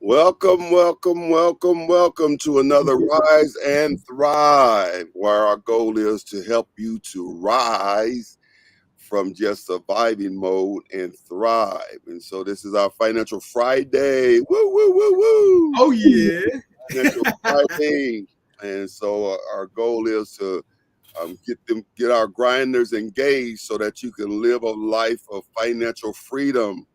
Welcome, welcome, welcome, welcome to another Rise and Thrive, where our goal is to help you to rise from just surviving mode and thrive. And so this is our Financial Friday. Woo, woo, woo, woo. Oh yeah. Financial Friday. And so our goal is to get our grinders engaged so that you can live a life of financial freedom.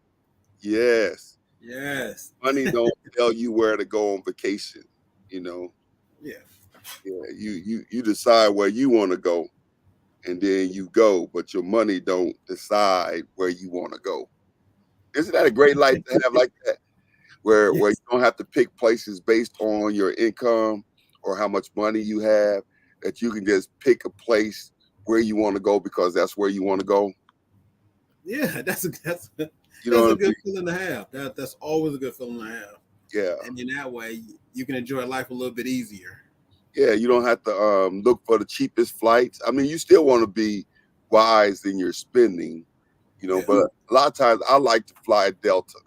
Yes. Yes. Money don't tell you where to go on vacation. You know, Yeah. you decide where you want to go, and then you go. But your money don't decide where you want to go. Isn't that a great life to have like that, where you Yes. don't have to pick places based on your income or how much money you have? That you can just pick a place where you want to go because that's where you want to go. Yeah. You know That's a what I good mean? feeling to have. That's always a good feeling to have. Yeah. And in that way, you can enjoy life a little bit easier. Yeah, you don't have to look for the cheapest flights. I mean, you still want to be wise in your spending, Yeah. but a lot of times I like to fly Delta,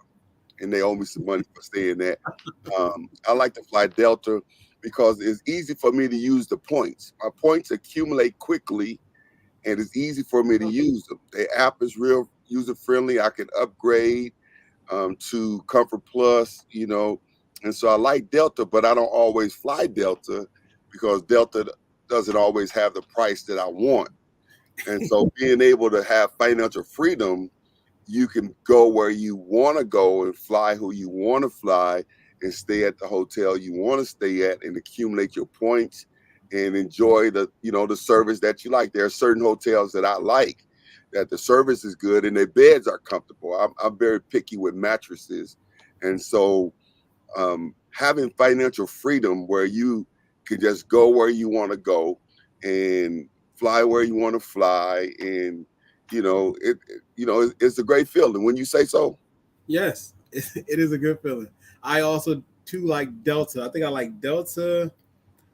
and they owe me some money for saying that. I like to fly Delta because it's easy for me to use the points. My points accumulate quickly, and it's easy for me to use them. The app is real user friendly. I can upgrade to Comfort Plus, and so I like Delta, but I don't always fly Delta because Delta doesn't always have the price that I want. And so being able to have financial freedom, you can go where you want to go and fly who you want to fly and stay at the hotel you want to stay at and accumulate your points and enjoy the service that you like. There are certain hotels that I like that the service is good and their beds are comfortable. I'm very picky with mattresses. And so having financial freedom where you can just go where you want to go and fly where you want to fly, and it's a great feeling when you say so. Yes. It is a good feeling. I also too like Delta. I think I like Delta.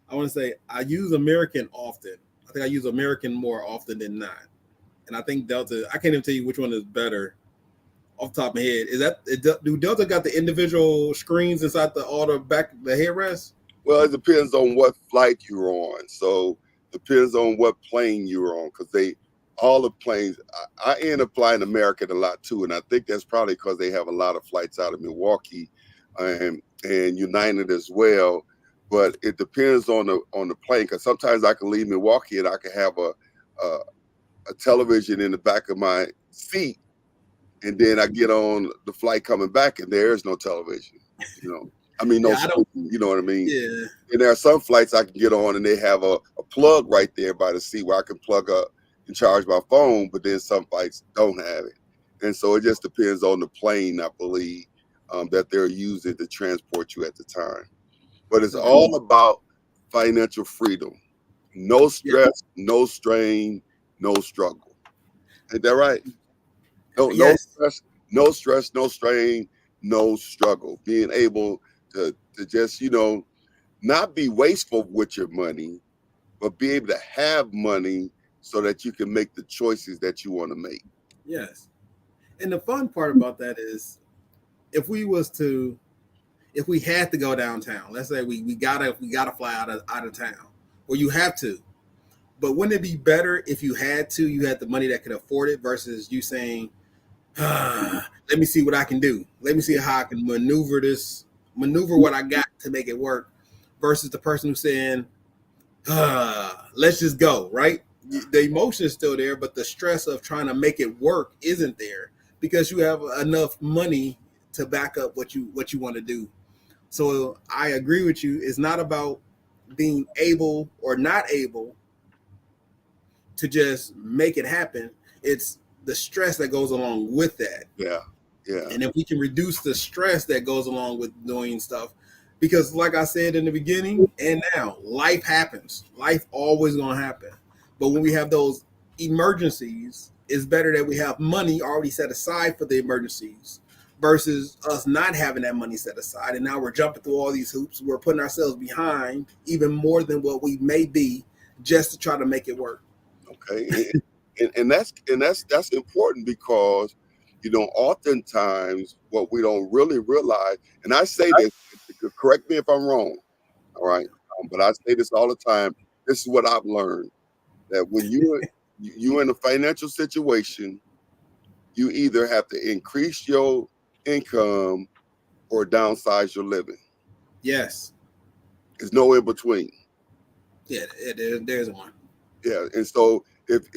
I want to say I use American often. I think I use American more often than not. And I think Delta. I can't even tell you which one is better off the top of my head. Do Delta got the individual screens inside all the back the headrest? Well, it depends on what flight you're on. So depends on what plane you're on, because they all the planes. I end up flying American a lot too, and I think that's probably because they have a lot of flights out of Milwaukee, and United as well. But it depends on the plane, because sometimes I can leave Milwaukee and I can have a a television in the back of my seat, and then I get on the flight coming back, and there is no television. You know, I mean, no Yeah, I don't. screen. You know what I mean? Yeah, And there are some flights I can get on, and they have a plug right there by the seat where I can plug up and charge my phone. But then some flights don't have it, and so it just depends on the plane, I believe, that they're using to transport you at the time. But it's okay. all about financial freedom. No Yeah, stress, no strain, no struggle. Ain't that right? No yes, stress, no stress, no strain, no struggle. Being able to just not be wasteful with your money, but be able to have money so that you can make the choices that you want to make. yes. And the fun part about that is if we was to if we had to go downtown, let's say we gotta fly out of town, or you have to. But wouldn't it be better if you had the money that could afford it versus you saying, let me see what I can do. Let me see how I can maneuver what I got to make it work versus the person who's saying, let's just go, right? The emotion is still there, but the stress of trying to make it work isn't there because you have enough money to back up what you want to do. So I agree with you. It's not about being able or not able to just make it happen. It's the stress that goes along with that. Yeah, yeah, And if we can reduce the stress that goes along with doing stuff, because like I said in the beginning and now, life happens. Life always gonna happen. But when we have those emergencies, it's better that we have money already set aside for the emergencies versus us not having that money set aside. And now we're jumping through all these hoops. We're putting ourselves behind even more than what we may be just to try to make it work. okay. And that's important because oftentimes what we don't really realize, and I say this, correct me if I'm wrong, all right, but I say this all the time. This is what I've learned, that when you're in a financial situation, you either have to increase your income or downsize your living. Yes. There's no in between. Yeah, there's one. Yeah, and so if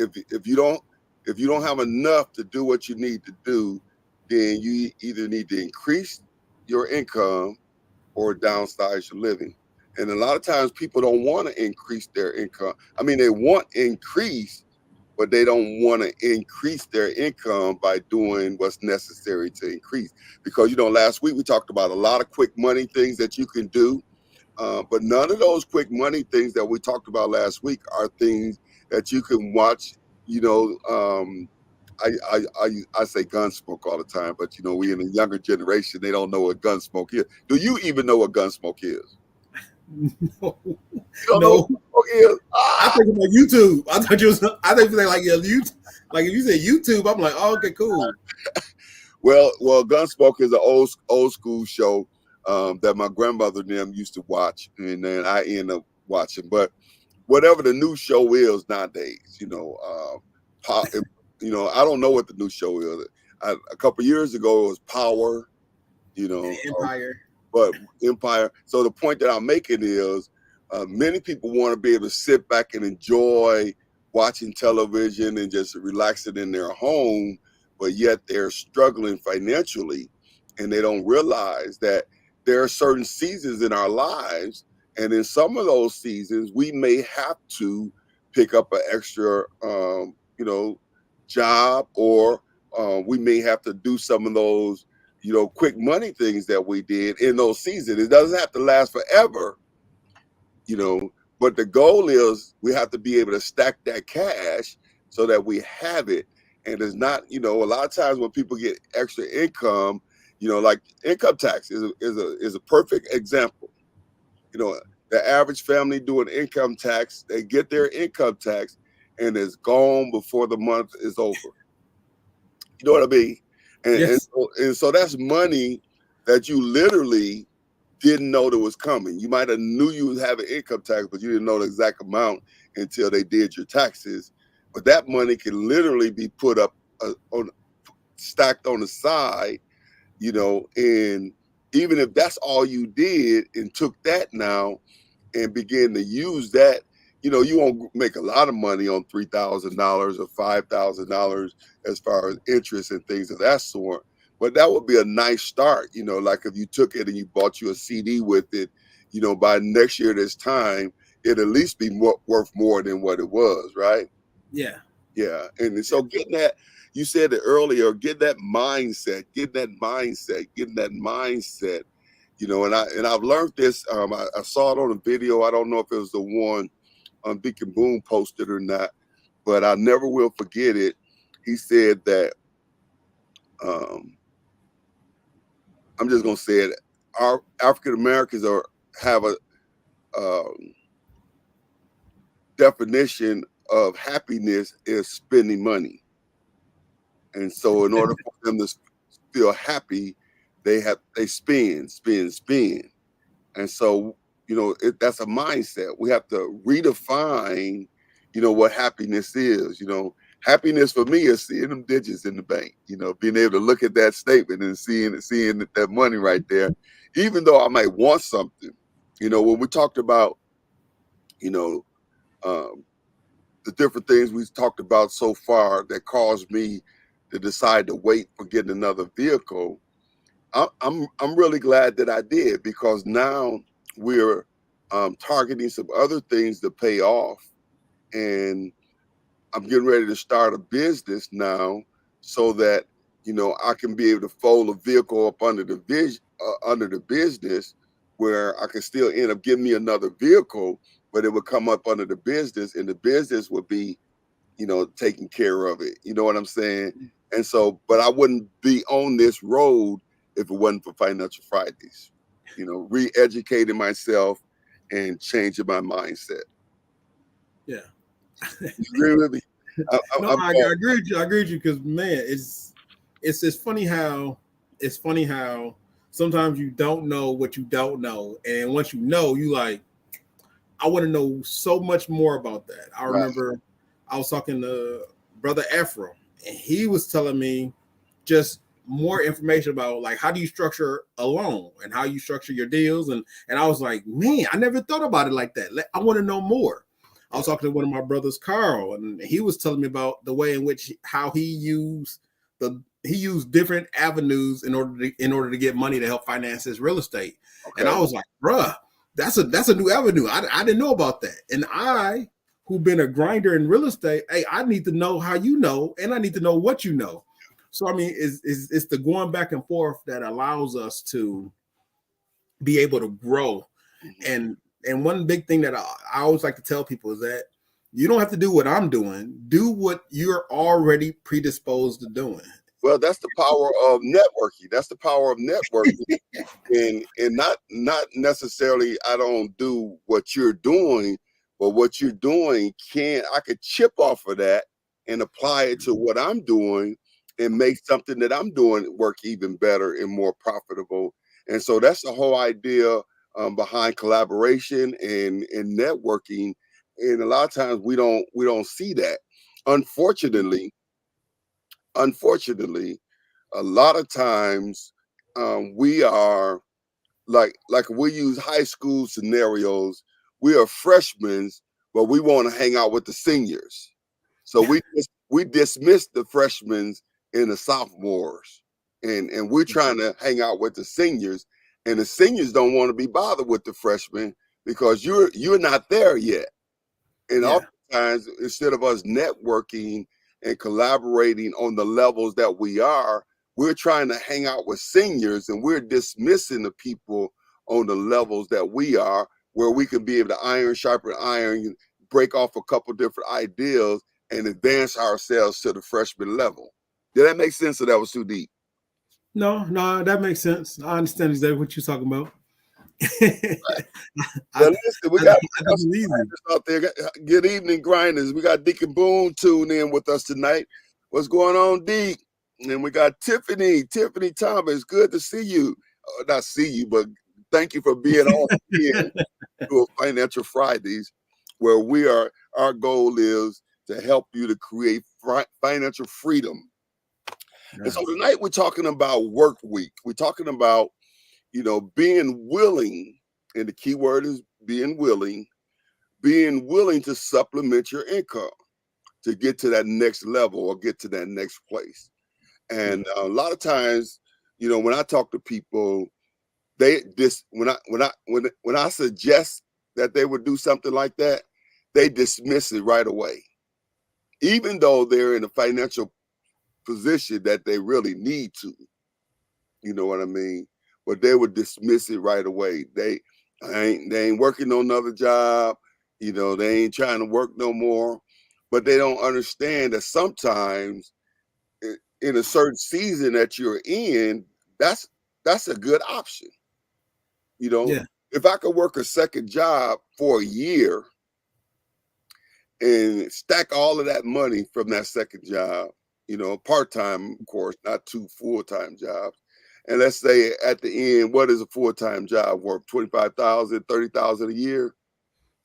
you don't have enough to do what you need to do, then you either need to increase your income or downsize your living. And a lot of times people don't want to increase their income. I mean, they want increase, but they don't want to increase their income by doing what's necessary to increase. Because, last week we talked about a lot of quick money things that you can do. But none of those quick money things that we talked about last week are things that you can watch. I say Gunsmoke all the time, but we in the younger generation, they don't know what Gunsmoke is. Do you even know what Gunsmoke is? No. You don't know what Gunsmoke is? I think about YouTube. I think you say like YouTube. Like if you say YouTube, I'm like, oh, okay, cool. Well, Gunsmoke is an old school show that my grandmother and them used to watch, and then I end up watching. But whatever the new show is nowadays, I don't know what the new show is. A couple years ago, it was Power, Empire. But Empire. So the point that I'm making is, many people want to be able to sit back and enjoy watching television and just relaxing in their home, but yet they're struggling financially, and they don't realize that there are certain seasons in our lives, and in some of those seasons, we may have to pick up an extra, job, or we may have to do some of those, quick money things that we did in those seasons. It doesn't have to last forever, but the goal is we have to be able to stack that cash so that we have it. And it's not, a lot of times when people get extra income, like income tax is a perfect example. The average family doing income tax, they get their income tax and it's gone before the month is over. You know what I mean? Yes. And so that's money that you literally didn't know that was coming. You might have knew you would have an income tax, but you didn't know the exact amount until they did your taxes. But that money can literally be put up stacked on the side, and even if that's all you did and took that now and began to use that, you won't make a lot of money on $3,000 or $5,000 as far as interest and things of that sort. But that would be a nice start, like if you took it and you bought you a CD with it, by next year this time, it'd at least be worth more than what it was, right? Yeah. Yeah. And so getting that, you said it earlier, get that mindset, and I've learned this. I saw it on a video. I don't know if it was the one Deacon Boone posted or not, but I never will forget it. He said that, I'm just gonna say it, our African Americans have a definition of happiness is spending money. And so in order for them to feel happy, they spend. And so, that's a mindset. We have to redefine, what happiness is. Happiness for me is seeing them digits in the bank, being able to look at that statement and seeing that money right there, even though I might want something. When we talked about, the different things we've talked about so far that caused me to decide to wait for getting another vehicle, I'm really glad that I did, because now we're targeting some other things to pay off, and I'm getting ready to start a business now so that I can be able to fold a vehicle up under the business, where I can still end up getting me another vehicle, but it would come up under the business, and the business would be taking care of it. You know what I'm saying? And so, but I wouldn't be on this road if it wasn't for Financial Fridays. Re-educating myself and changing my mindset. Yeah. You agree with me? I agree with you. I agree with you, because man, it's funny how sometimes you don't know what you don't know, and once you know, you like, I want to know so much more about that. I Right. remember I was talking to Brother Ephraim, and he was telling me just more information about like how do you structure a loan and how you structure your deals, and I was like, man, I never thought about it like that. I want to know more. I was talking to one of my brothers, Carl, and he was telling me about the way in which how he used different avenues in order to get money to help finance his real estate. Okay. And I was like, bruh, that's a new avenue. I didn't know about that. And I, who've been a grinder in real estate, hey, I need to know how you know, and I need to know what you know. So I mean, it's the going back and forth that allows us to be able to grow. And one big thing that I always like to tell people is that you don't have to do what I'm doing. Do what you're already predisposed to doing. Well, that's the power of networking. That's the power of networking. and not necessarily I don't do what you're doing, but what you're doing I could chip off of that and apply it to what I'm doing and make something that I'm doing work even better and more profitable. And so that's the whole idea behind collaboration and networking. And a lot of times we don't see that. Unfortunately, a lot of times we are like we use high school scenarios. We are freshmen, but we want to hang out with the seniors. So we dismiss the freshmen and the sophomores, and we're trying to hang out with the seniors, and the seniors don't want to be bothered with the freshmen because you're not there yet. And oftentimes, instead of us networking and collaborating on the levels that we are, we're trying to hang out with seniors and we're dismissing the people on the levels that we are, where we can be able to iron sharpen iron, break off a couple different ideas and advance ourselves to the freshman level. Did that make sense, or that was too deep? No, that makes sense. I understand exactly what you're talking about. Well, listen, we got some grinders out there. Good evening, grinders. We got Deacon Boone tuned in with us tonight. What's going on, Deacon? And we got Tiffany Thomas. Good to see you. Not see you, but thank you for being on here to Financial Fridays, where our goal is to help you to create financial freedom. Nice. And so tonight we're talking about work week. We're talking about, being willing, and the key word is being willing to supplement your income to get to that next level or get to that next place. And a lot of times, when I talk to people, when I suggest that they would do something like that, they dismiss it right away, even though they're in a financial position that they really need to. You know what I mean? But they would dismiss it right away. They ain't working on another job. They ain't trying to work no more. But they don't understand that sometimes in a certain season that you're in, that's a good option. If I could work a second job for a year and stack all of that money from that second job, part-time, of course, not 2 full-time jobs. And let's say at the end, what is a full-time job worth? 25,000, 30,000 a year?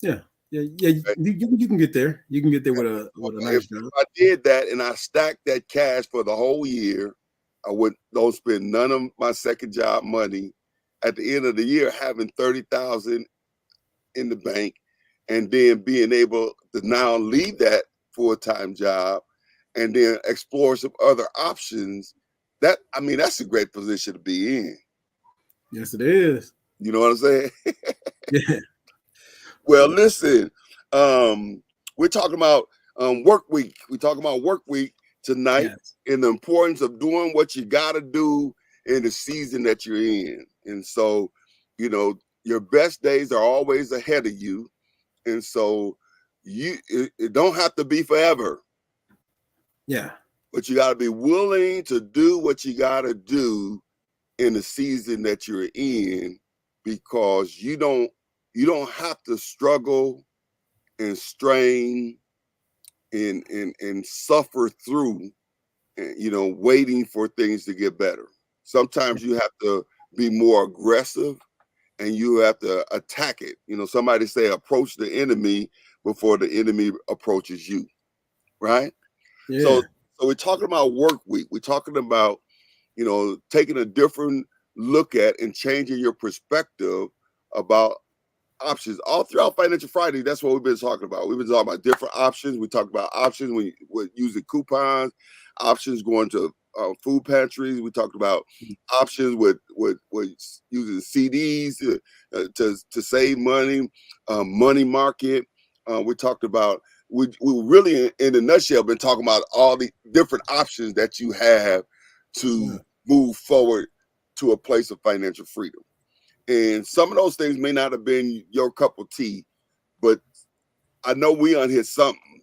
Yeah. You can get there. You can get there with a nice job. If I did that and I stacked that cash for the whole year, I don't spend none of my second job money. At the end of the year, having 30,000 in the bank, and then being able to now leave that full-time job and then explore some other options. That's a great position to be in. Yes, it is. You know what I'm saying? Yeah. Well, listen, we're talking about work week. We're talking about work week tonight, and the importance of doing what you got to do in the season that you're in. And so, your best days are always ahead of you. And so it don't have to be forever. Yeah. But you got to be willing to do what you got to do in the season that you're in, because you don't have to struggle and strain and suffer through waiting for things to get better. Sometimes you have to be more aggressive and you have to attack it. Somebody say approach the enemy before the enemy approaches you, right? Yeah. So we're talking about work week. We're talking about, taking a different look at and changing your perspective about options. All throughout Financial Friday, that's what we've been talking about. We've been talking about different options. We talked about options when we're using coupons, options going to food pantries. We talked about options with using CDs to save money, money market. We talked about, we really, in a nutshell, been talking about all the different options that you have to move forward to a place of financial freedom. And some of those things may not have been your cup of tea, but I know we unhit something.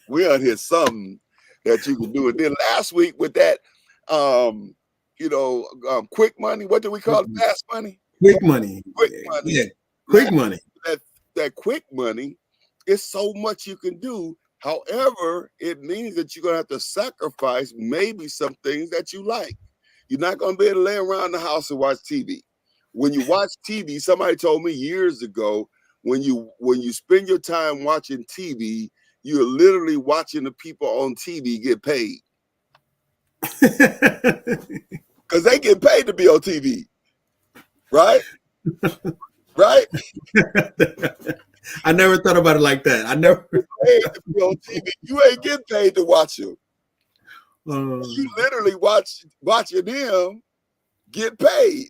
We unhit something that you can do. And then last week with that, quick money. What do we call it? Fast money? Quick money. Quick money. Yeah. Quick money. That quick money is so much you can do. However, it means that you're going to have to sacrifice maybe some things that you like. You're not going to be able to lay around the house and watch TV. When you watch TV, somebody told me years ago, when you spend your time watching TV, you're literally watching the people on TV get paid. Because they get paid to be on TV. Right? Right? I never thought about it like that. I never paid to be on TV. You ain't getting paid to watch them. You literally watching them get paid.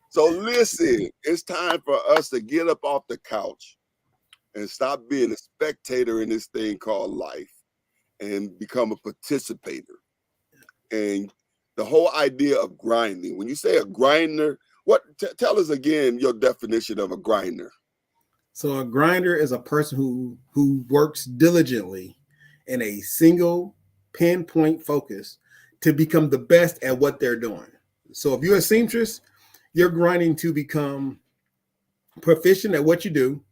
So listen, it's time for us to get up off the couch and stop being a spectator in this thing called life and become a participator. And the whole idea of grinding, when you say a grinder, tell us again your definition of a grinder. So a grinder is a person who works diligently in a single pinpoint focus to become the best at what they're doing. So if you're a seamstress, you're grinding to become proficient at what you do.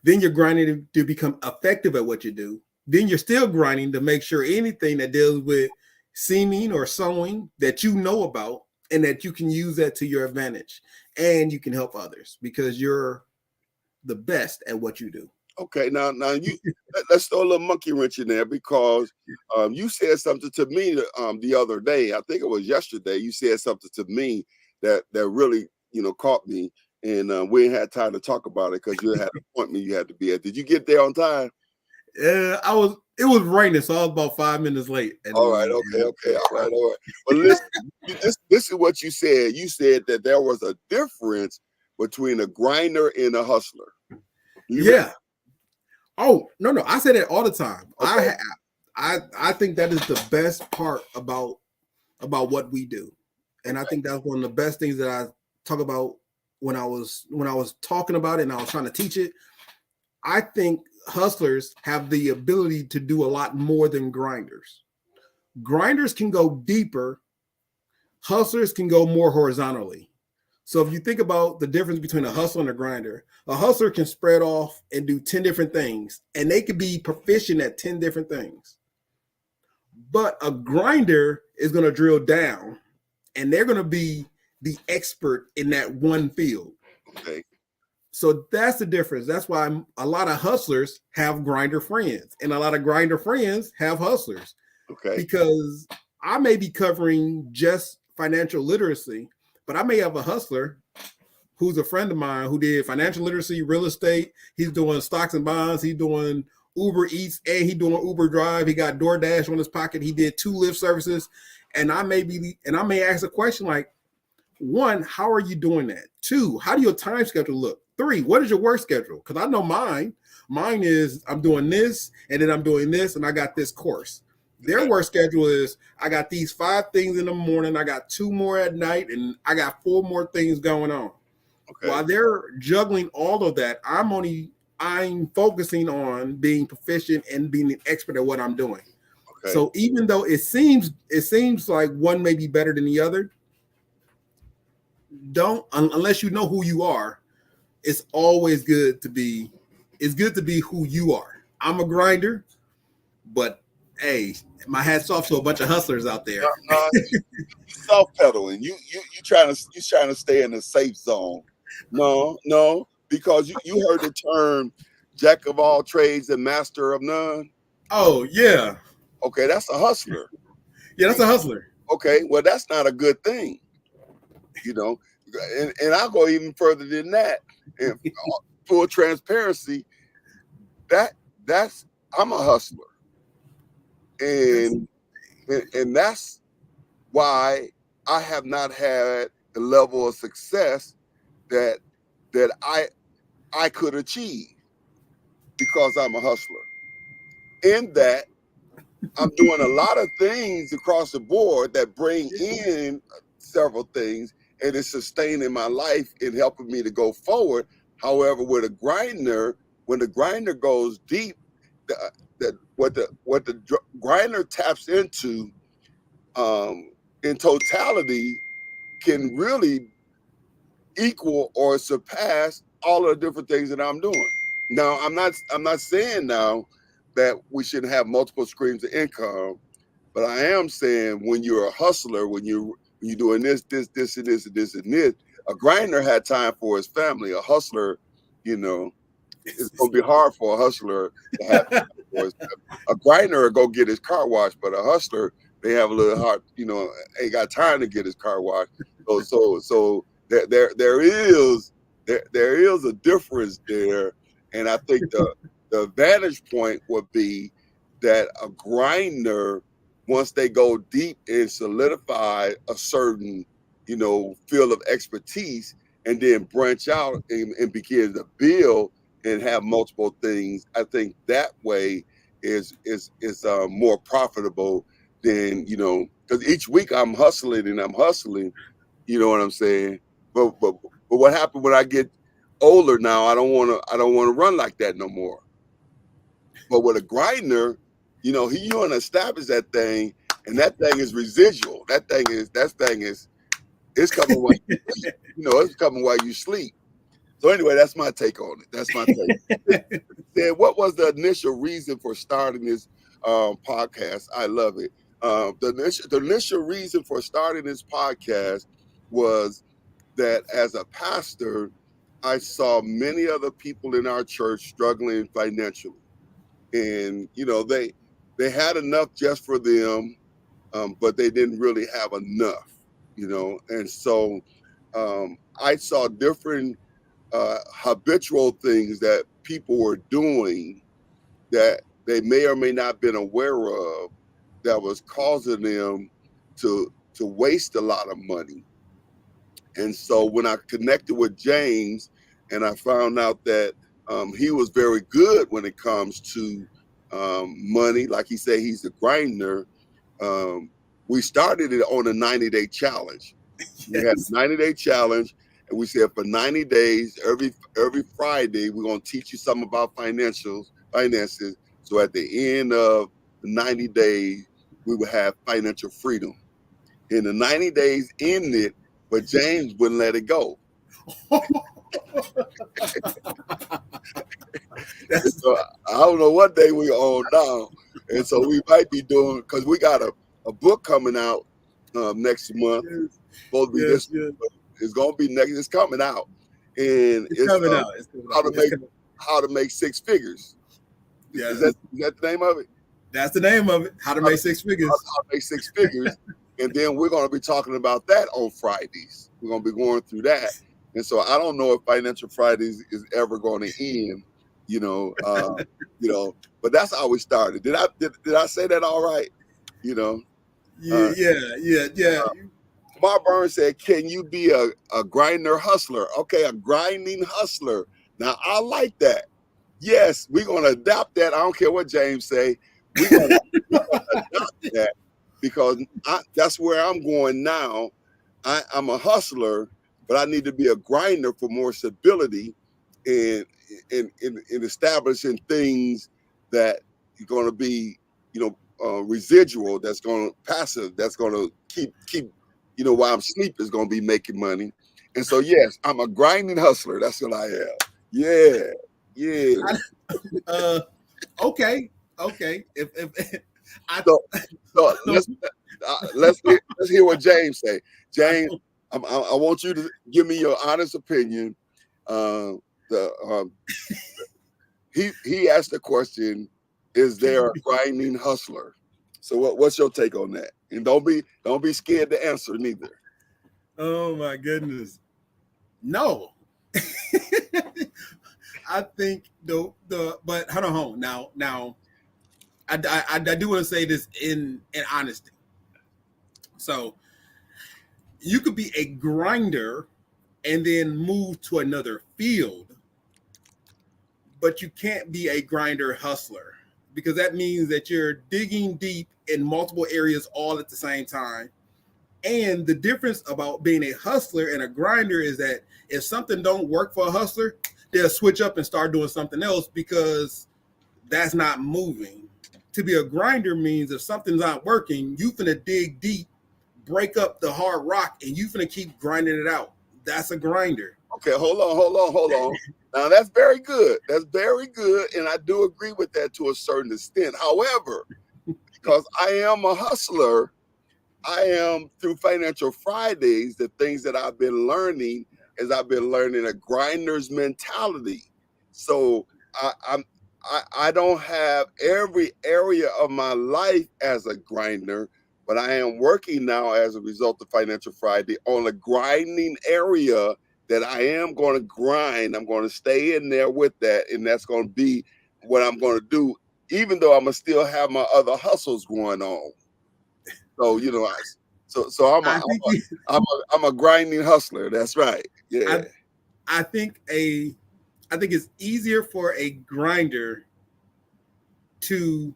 Then you're grinding to become effective at what you do. Then you're still grinding to make sure anything that deals with seaming or sewing that you know about and that you can use that to your advantage and you can help others because you're the best at what you do. Okay, now let's throw a little monkey wrench in there because you said something to me the other day. I think it was yesterday. You said something to me that really caught me, and we ain't had time to talk about it because you had an appointment you had to be at. Did you get there on time? It was raining, so I was about 5 minutes late. All right, okay, all right. But listen, this is what you said. You said that there was a difference between a grinder and a hustler. Yeah. Oh, no. I say that all the time. Okay. I think that is the best part about what we do. And I think that's one of the best things that I talk about when I was talking about it and I was trying to teach it. I think hustlers have the ability to do a lot more than grinders. Grinders can go deeper. Hustlers can go more horizontally. So if you think about the difference between a hustler and a grinder, a hustler can spread off and do 10 different things, and they could be proficient at 10 different things. But a grinder is going to drill down, and they're going to be the expert in that one field. Okay. So that's the difference. That's why a lot of hustlers have grinder friends, and a lot of grinder friends have hustlers. Okay. Because I may be covering just financial literacy, but I may have a hustler who's a friend of mine who did financial literacy, real estate. He's doing stocks and bonds. He's doing Uber Eats and he's doing Uber Drive. He got DoorDash on his pocket. He did 2 Lyft services. And I may ask a question like, 1, how are you doing that? 2, how do your time schedule look? 3, what is your work schedule? Because I know mine. Mine is I'm doing this and then I'm doing this and I got this course. Their work schedule is I got these 5 things in the morning, I got 2 more at night, and I got 4 more things going on. Okay. While they're juggling all of that, I'm focusing on being proficient and being an expert at what I'm doing. Okay. So even though it seems like one may be better than the other, unless you know who you are, it's always good to be who you are. I'm a grinder, but Hey, my hat's off to a bunch of hustlers out there. Self-pedaling. You trying to stay in the safe zone. No, because you heard the term jack of all trades and master of none. Oh yeah, Okay, that's a hustler. yeah, that's a hustler. Okay, well, that's not a good thing, and I'll go even further than that. And full transparency, that's I'm a hustler, and that's why I have not had the level of success that I could achieve, because I'm a hustler. In that, I'm doing a lot of things across the board that bring in several things, and it's sustaining my life and helping me to go forward. However, with a grinder, when the grinder goes deep, what the grinder taps into, in totality, can really equal or surpass all of the different things that I'm doing. Now, I'm not saying now that we shouldn't have multiple streams of income, but I am saying when you're a hustler, when you're doing this, and this, and this, a grinder had time for his family. A hustler, it's gonna be hard for a hustler to have time for his family. A grinder will go get his car washed, but a hustler, they have a little hard, ain't got time to get his car washed. So there is a difference there, and I think the vantage point would be that a grinder, once they go deep and solidify a certain field of expertise, and then branch out and begin to build and have multiple things, I think that way is more profitable than because each week I'm hustling, you know what I'm saying? But what happened when I get older now? I don't want to run like that no more. But with a grinder, you want to establish that thing, and that thing is residual. That thing is it's coming while you sleep. It's coming while you sleep. So anyway, that's my take on it. That's my take. Then, what was the initial reason for starting this podcast? I love it. The initial reason for starting this podcast was that as a pastor, I saw many other people in our church struggling financially, and they had enough just for them, but they didn't really have enough, and so I saw different habitual things that people were doing that they may or may not have been aware of, that was causing them to waste a lot of money. And so when I connected with James, and I found out that he was very good when it comes to money, like he said, he's a grinder. We started it on a 90-day challenge. Yes. We had a 90-day challenge, and we said for 90 days, every Friday, we're going to teach you something about finances. So at the end of the 90 days, we would have financial freedom. And the 90 days ended, but James wouldn't let it go. So I don't know what day we on now. And so we might be doing, because we got a book coming out next month. Yes. Supposed to be this month, but it's going to be next. It's coming out. And it's coming out. It's how to make six figures. Yeah. Is that the name of it? That's the name of it. How to make six figures. How to make six figures. And then we're going to be talking about that on Fridays. We're going to be going through that. And so I don't know if Financial Fridays is ever going to end, but that's how we started. Did I say that all right? Yeah. Mark Burns said, can you be a grinder hustler? Okay, a grinding hustler. Now, I like that. Yes, we're going to adopt that. I don't care what James say. We're going to adopt that, because that's where I'm going now. I'm a hustler, but I need to be a grinder for more stability in establishing things that are going to be, residual, that's going to passive, that's going to keep, while I'm sleep is going to be making money. And so, yes, I'm a grinding hustler. That's what I am. Yeah. Okay. If I, So, so let's hear what James say. James, I want you to give me your honest opinion. Uh, he asked the question: is there a grinding hustler? So what's your take on that? And don't be scared to answer neither. Oh my goodness, no. I think but hold on now. I do want to say this in honesty. So you could be a grinder and then move to another field, but you can't be a grinder hustler because that means that you're digging deep in multiple areas all at the same time. And the difference about being a hustler and a grinder is that if something don't work for a hustler, they'll switch up and start doing something else because that's not moving. To be a grinder means if something's not working, you finna dig deep, break up the hard rock, and you finna keep grinding it out. That's a grinder. Okay, hold on. Now that's very good. That's very good, and I do agree with that to a certain extent. However, because I am a hustler, I am through Financial Fridays, the things that I've been learning is I've been learning a grinder's mentality. So I don't have every area of my life as a grinder, but I am working now as a result of Financial Friday on a grinding area that I am going to grind. I'm going to stay in there with that, and that's going to be what I'm going to do, even though I'm going to still have my other hustles going on. So I'm a grinding hustler. That's right. Yeah. I think it's easier for a grinder to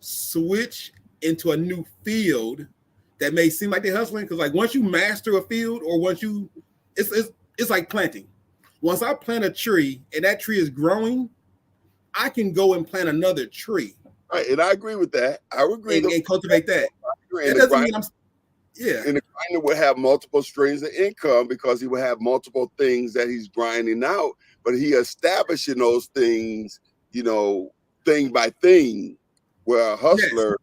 switch into a new field that may seem like they're hustling because like once you master a field or once you it's like planting. Once I plant a tree and that tree is growing, I can go and plant another tree. Right, and I agree with that. I would agree and cultivate that. That doesn't mean And the grinder would have multiple streams of income because he would have multiple things that he's grinding out, but he establishing those things, thing by thing, where a hustler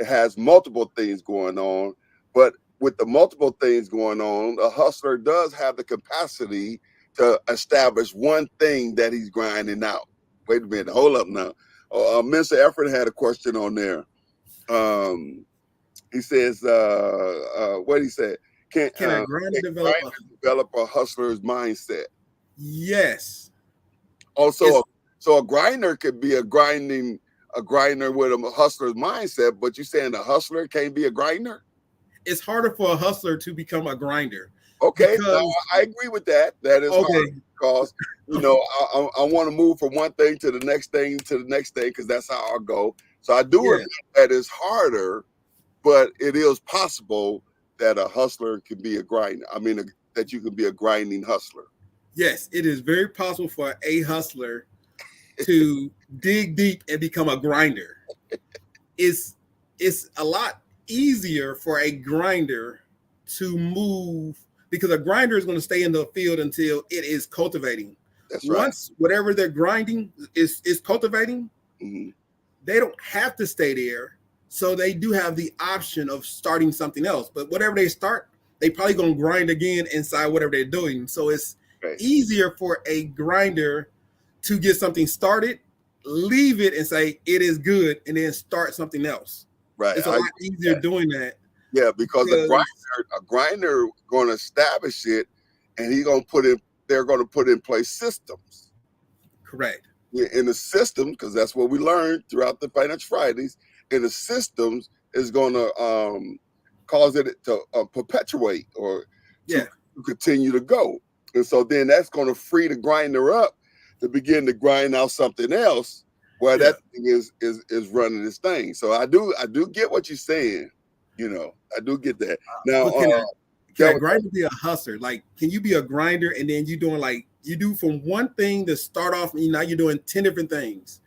has multiple things going on. But with the multiple things going on, a hustler does have the capacity to establish one thing that he's grinding out. Wait a minute, hold up now. Mr. Effort had a question on there. He says, what he said? Can a grinder develop a hustler's mindset? Yes. Also, so a grinder could be a grinder with a hustler's mindset, but you're saying a hustler can't be a grinder? It's harder for a hustler to become a grinder. Okay, I agree with that. That is hard because I want to move from one thing to the next thing because that's how I go. So I do admit that it's harder, but it is possible that a hustler can be a grinder. I mean, that you can be a grinding hustler. Yes, it is very possible for a hustler to dig deep and become a grinder. It's a lot easier for a grinder to move because a grinder is going to stay in the field until it is cultivating. That's right. Once whatever they're grinding is cultivating, they don't have to stay there. So they do have the option of starting something else. But whatever they start, they probably going to grind again inside whatever they're doing. So it's easier for a grinder to get something started, leave it and say it is good, and then start something else. Right. It's a lot easier doing that. Yeah, because a grinder going to establish it, and they're going to put in place systems. Correct. Yeah, in the system, because that's what we learned throughout the Financial Fridays. In the systems is going to cause it to perpetuate or to continue to go, and so then that's going to free the grinder up to begin to grind out something else where that thing is running this thing. So I do get what you're saying. I do get that. Now, can a grinder be a hustler? Like, can you be a grinder and then you doing you do from one thing to start off, and now you're doing 10 different things?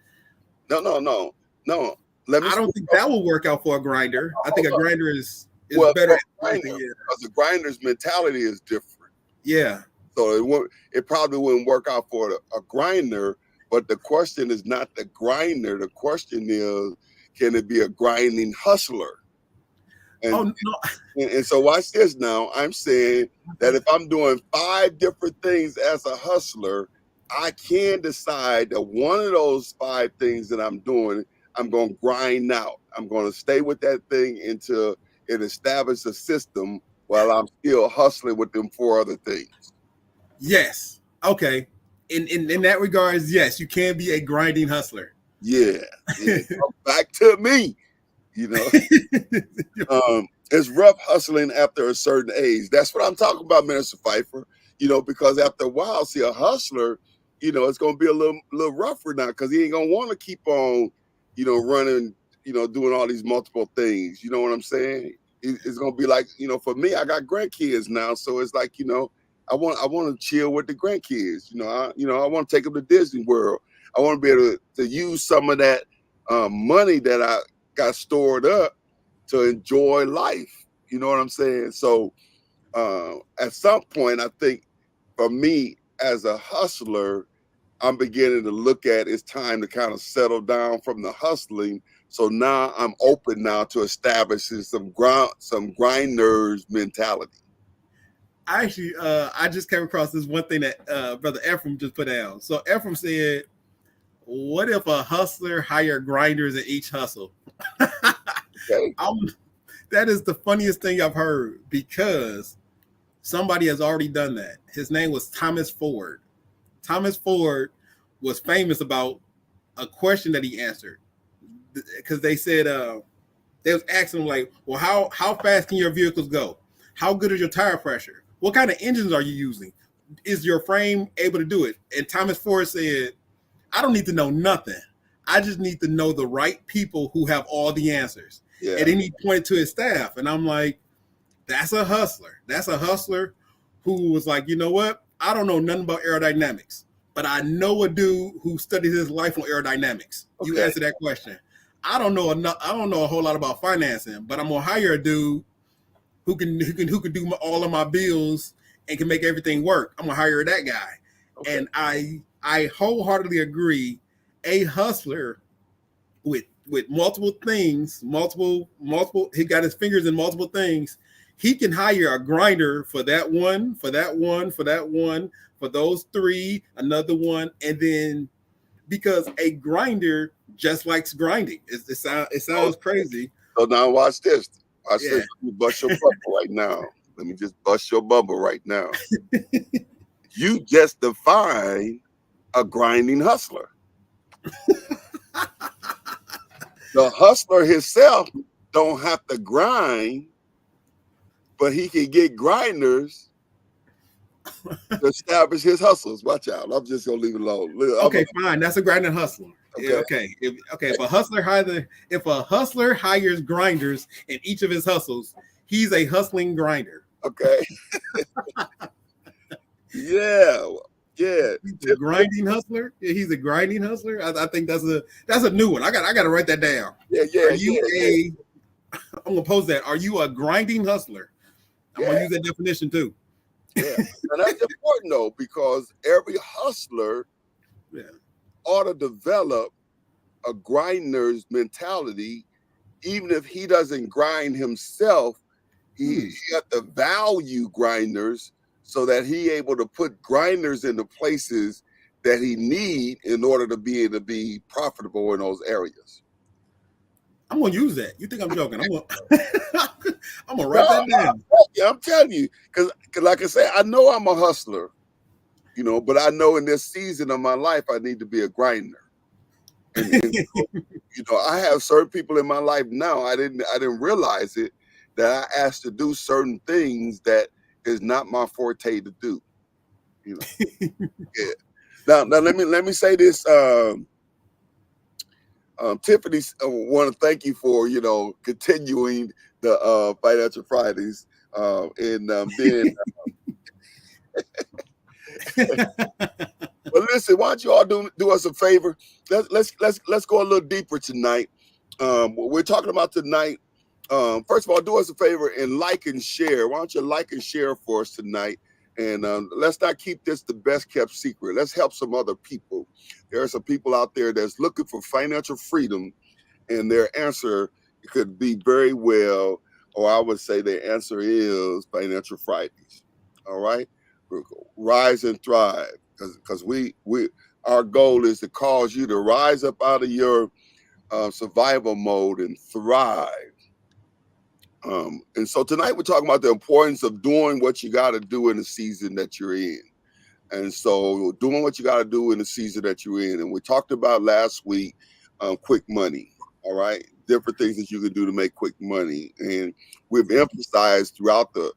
No. I don't think that will work out for a grinder. I think a grinder is better. Because the grinder's mentality is different. Yeah. So it probably wouldn't work out for a grinder. But the question is not the grinder. The question is, can it be a grinding hustler? And, Oh no. and so watch this now. I'm saying that if I'm doing 5 different things as a hustler, I can decide that one of those 5 things that I'm doing, I'm going to grind out. I'm going to stay with that thing until it establishes a system while I'm still hustling with them 4 other things. Yes. Okay. In that regards, yes, you can be a grinding hustler. Yeah. Back to me. You know, it's rough hustling after a certain age. That's what I'm talking about, Minister Pfeiffer. You know, because after a while, see, a hustler, you know, it's going to be a little rougher now because he ain't going to want to keep on, you know, running, you know, doing all these multiple things. You know what I'm saying? It's going to be like, you know, for me, I got grandkids now, so it's like, you know, I want to chill with the grandkids. You know, I want to take them to Disney World. I want to be able to use some of that money that I got stored up to enjoy life. You know what I'm saying? So at some point, I think for me as a hustler, I'm beginning to look at it's time to kind of settle down from the hustling. So now I'm open now to establishing some grinders mentality. Actually, I just came across this one thing that Brother Ephraim just put down. So Ephraim said, what if a hustler hired grinders in each hustle? Okay. That is the funniest thing I've heard because somebody has already done that. His name was Thomas Ford. Thomas Ford was famous about a question that he answered because they said they was asking him like, well, how fast can your vehicles go? How good is your tire pressure? What kind of engines are you using? Is your frame able to do it? And Thomas Ford said, I don't need to know nothing. I just need to know the right people who have all the answers. Yeah. And then he pointed to his staff. And I'm like, that's a hustler. That's a hustler who was like, you know what? I don't know nothing about aerodynamics, but I know a dude who studied his life on aerodynamics. Okay. You answer that question. I don't know a whole lot about financing, but I'm gonna hire a dude who can do all of my bills and can make everything work. I'm gonna hire that guy. Okay. And I wholeheartedly agree. A hustler with multiple things, multiple, he got his fingers in multiple things. He can hire a grinder for that one, for those 3, another one, and then because a grinder just likes grinding. It sounds crazy. So now watch this. Watch this. Let me bust your bubble right now. Let me just bust your bubble right now. You just define a grinding hustler. The hustler himself don't have to grind, but he can get grinders to establish his hustles. Watch out. I'm just gonna leave it alone. Okay, fine. That's a grinding hustler. Okay. If a hustler hires grinders in each of his hustles, he's a hustling grinder. Okay. Yeah. He's a grinding hustler. Yeah, he's a grinding hustler. I think that's a new one. I got to write that down. Yeah. I'm gonna pose that. Are you a grinding hustler? I'm gonna use that definition too. Yeah, and that's important though, because every hustler ought to develop a grinder's mentality, even if he doesn't grind himself. He got to value grinders so that he able to put grinders in the places that he need in order to be able to be profitable in those areas. I'm gonna use that. You think I'm joking? I'm gonna write that down. I'm telling you, because like I say, I know I'm a hustler, you know, but I know in this season of my life I need to be a grinder. And you know, I have certain people in my life now. I didn't realize it, that I asked to do certain things that is not my forte to do. You know. Yeah. Now let me say this. Tiffany, I want to thank you for, you know, continuing the Financial Fridays and then. But listen, why don't you all do us a favor? Let's go a little deeper tonight. What we're talking about tonight. First of all, do us a favor and like and share. Why don't you like and share for us tonight? And let's not keep this the best kept secret. Let's help some other people. There are some people out there that's looking for financial freedom, and their answer could be very well, or I would say their answer is Financial Fridays. All right, rise and thrive, because we our goal is to cause you to rise up out of your survival mode and thrive. And so tonight we're talking about the importance of doing what you got to do in the season that you're in. And so doing what you got to do in the season that you're in. And we talked about last week, quick money. All right. Different things that you can do to make quick money. And we've emphasized throughout the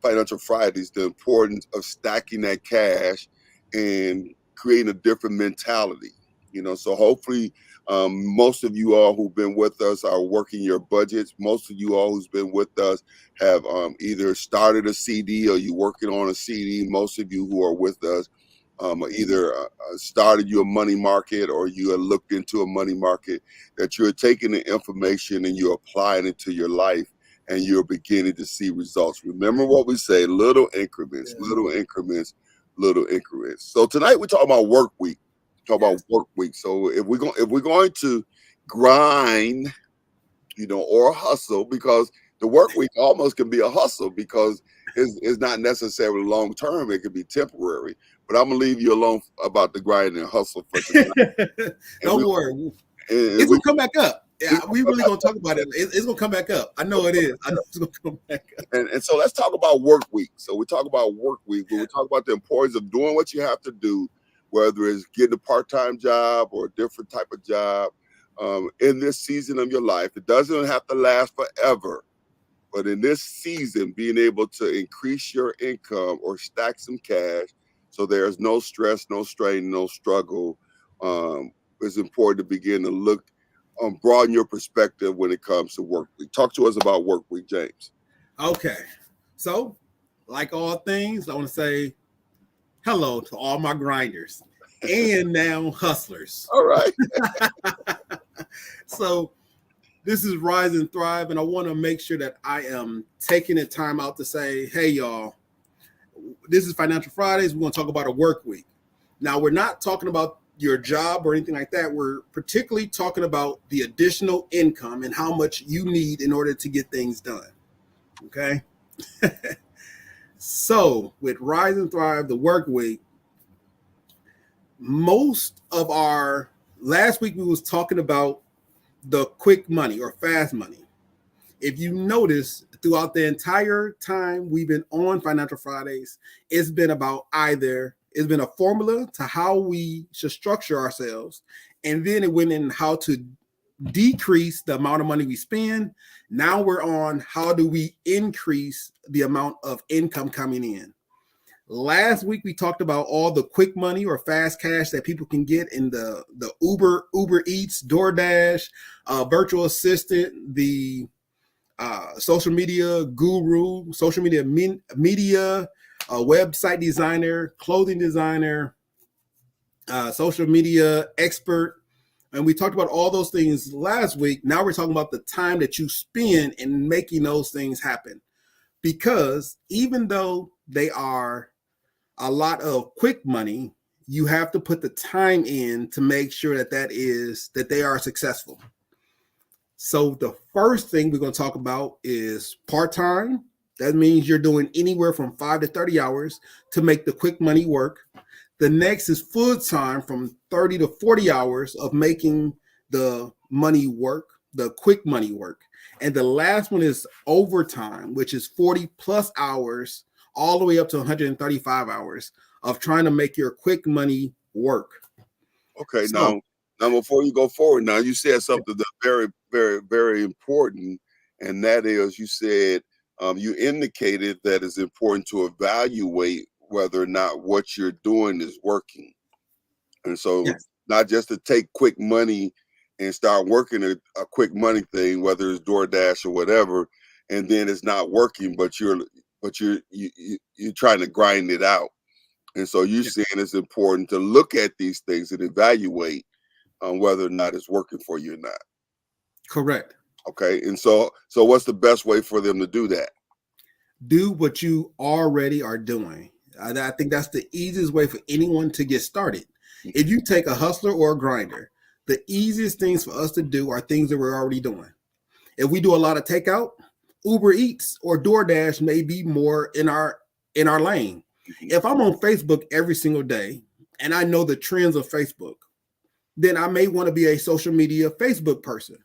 Financial Fridays the importance of stacking that cash and creating a different mentality. So hopefully most of you all who've been with us are working your budgets. Most of you all who's been with us have either started a CD or you're working on a CD. Most of you who are with us either started your money market or you have looked into a money market, that you're taking the information and you're applying it to your life and you're beginning to see results. Remember what we say, little increments, little increments, little increments. So tonight we're talking about work week. About work week. So if we're going to grind, or hustle, because the work week almost can be a hustle because it's not necessarily long term. It could be temporary. But I'm gonna leave you alone about the grind and hustle for tonight. Don't worry, it's gonna come back up. Yeah, we really gonna talk about it. It's gonna come back up. I know it is. I know it's gonna come back up. And so let's talk about work week. So we talk about work week, but we talk about the importance of doing what you have to do, whether it's getting a part-time job or a different type of job in this season of your life. It doesn't have to last forever, but in this season, being able to increase your income or stack some cash so there's no stress, no strain, no struggle, it's important to begin to look, broaden your perspective when it comes to work week. Talk to us about work week, James. Okay. So, like all things, I want to say hello to all my grinders and now hustlers. All right. So this is Rise and Thrive, and I want to make sure that I am taking the time out to say, hey, y'all, this is Financial Fridays. We're going to talk about a work week. Now, we're not talking about your job or anything like that. We're particularly talking about the additional income and how much you need in order to get things done. Okay? So with Rise and Thrive, the work week, most of our last week we was talking about the quick money or fast money. If you notice, throughout the entire time we've been on Financial Fridays, it's been about it's been a formula to how we should structure ourselves, and then it went in how to decrease the amount of money we spend. Now we're on how do we increase the amount of income coming in. Last week we talked about all the quick money or fast cash that people can get in the Uber Eats, DoorDash, virtual assistant, the social media guru, social media website designer, clothing designer, social media expert. And we talked about all those things last week. Now we're talking about the time that you spend in making those things happen. Because even though they are a lot of quick money, you have to put the time in to make sure that they are successful. So the first thing we're going to talk about is part-time. That means you're doing anywhere from 5 to 30 hours to make the quick money work. The next is full-time, from 30 to 40 hours of making the money work, the quick money work. And the last one is overtime, which is 40 plus hours, all the way up to 135 hours of trying to make your quick money work. Okay, so, now before you go forward, now you said something that's very, very, very important, and that is you said you indicated that it's important to evaluate whether or not what you're doing is working. And so not just to take quick money and start working a quick money thing, whether it's DoorDash or whatever, and then it's not working, but you're trying to grind it out. And so you're saying it's important to look at these things and evaluate whether or not it's working for you or not. Correct. Okay. And so what's the best way for them to do that? Do what you already are doing. I think that's the easiest way for anyone to get started. If you take a hustler or a grinder, the easiest things for us to do are things that we're already doing. If we do a lot of takeout, Uber Eats or DoorDash may be more in our lane. If I'm on Facebook every single day and I know the trends of Facebook, then I may want to be a social media Facebook person.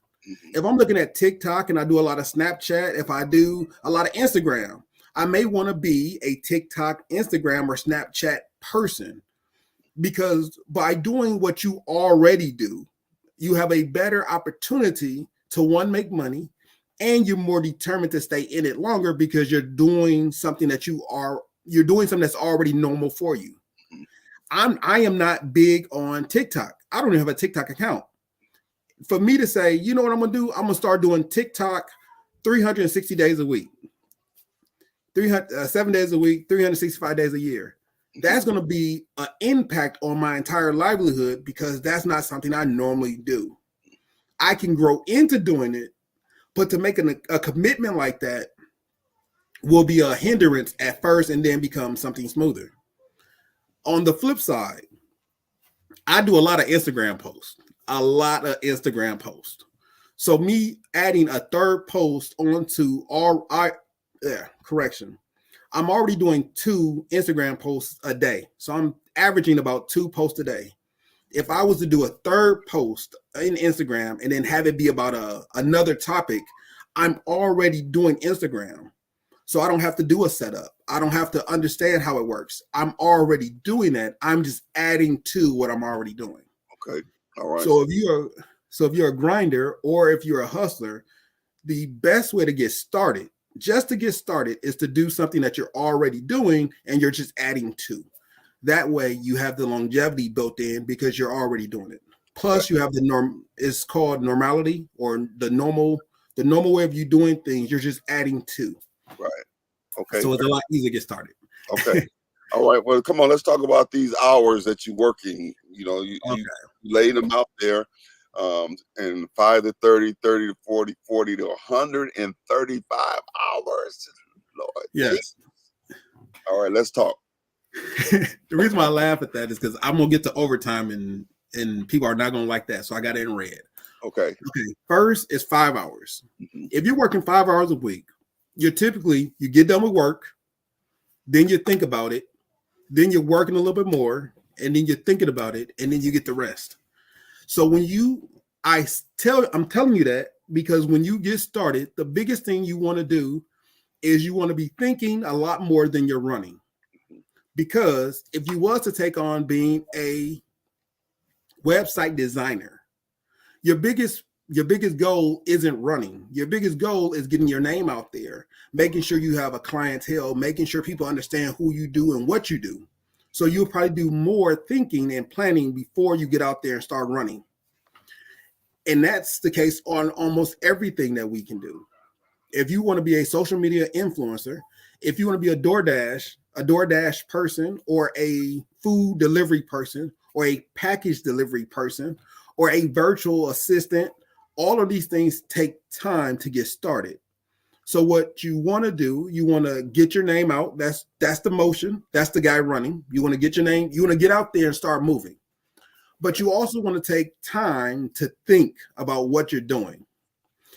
If I'm looking at TikTok and I do a lot of Snapchat, if I do a lot of Instagram, I may want to be a TikTok, Instagram, or Snapchat person, because by doing what you already do, you have a better opportunity to, one, make money, and you're more determined to stay in it longer because you're doing something that's already normal for you. I am not big on TikTok. I don't even have a TikTok account. For me to say, you know what I'm gonna do? I'm gonna start doing TikTok 360 days a week, 7 days a week, 365 days a year. That's gonna be an impact on my entire livelihood because that's not something I normally do. I can grow into doing it, but to make a commitment like that will be a hindrance at first and then become something smoother. On the flip side, I do a lot of Instagram posts. So me adding a third post onto I'm already doing 2 Instagram posts a day. So I'm averaging about 2 posts a day. If I was to do a third post in Instagram and then have it be about another topic, I'm already doing Instagram. So I don't have to do a setup. I don't have to understand how it works. I'm already doing that. I'm just adding to what I'm already doing. Okay. All right. So if you're a grinder or if you're a hustler, the best way to get started, is to do something that you're already doing and you're just adding to. That way you have the longevity built in because you're already doing it. Plus you have it's called normality, or the normal way of you doing things. You're just adding to. Right. Okay. So it's a lot easier to get started. Okay. All right. Well, come on. Let's talk about these hours that you're working. You laid them out there, and 5 to 30, 30 to 40, 40 to 135 hours. Lord. Yes. All right. Let's talk. The reason why I laugh at that is because I'm gonna get to overtime and people are not gonna like that. So I got it in red. Okay. First is 5 hours. If you're working 5 hours a week, you get done with work, then you think about it, then you're working a little bit more, and then you're thinking about it, and then you get the rest. So I'm telling you that because when you get started, the biggest thing you want to do is you want to be thinking a lot more than you're running. Because if you was to take on being a website designer, your biggest goal isn't running. Your biggest goal is getting your name out there, making sure you have a clientele, making sure people understand who you do and what you do. So you'll probably do more thinking and planning before you get out there and start running. And that's the case on almost everything that we can do. If you want to be a social media influencer, if you want to be a DoorDash person, or a food delivery person, or a package delivery person, or a virtual assistant, all of these things take time to get started. So what you want to do, you want to get your name out. That's the motion. That's the guy running. You want to get your name. You want to get out there and start moving. But you also want to take time to think about what you're doing.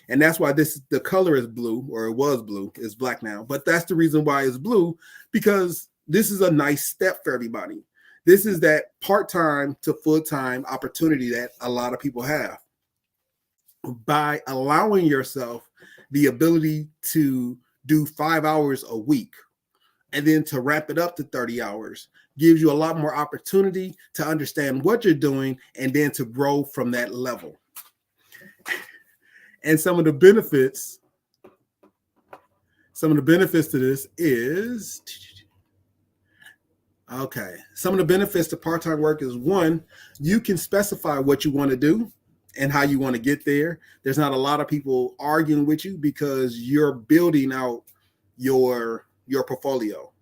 And that's why the color is blue, or it was blue. It's black now. But that's the reason why it's blue, because this is a nice step for everybody. This is that part-time to full-time opportunity that a lot of people have. By allowing yourself the ability to do 5 hours a week and then to wrap it up to 30 hours gives you a lot more opportunity to understand what you're doing and then to grow from that level. And some of the benefits to this is, some of the benefits to part-time work is, one, you can specify what you want to do and how you want to get there. There's not a lot of people arguing with you because you're building out your portfolio.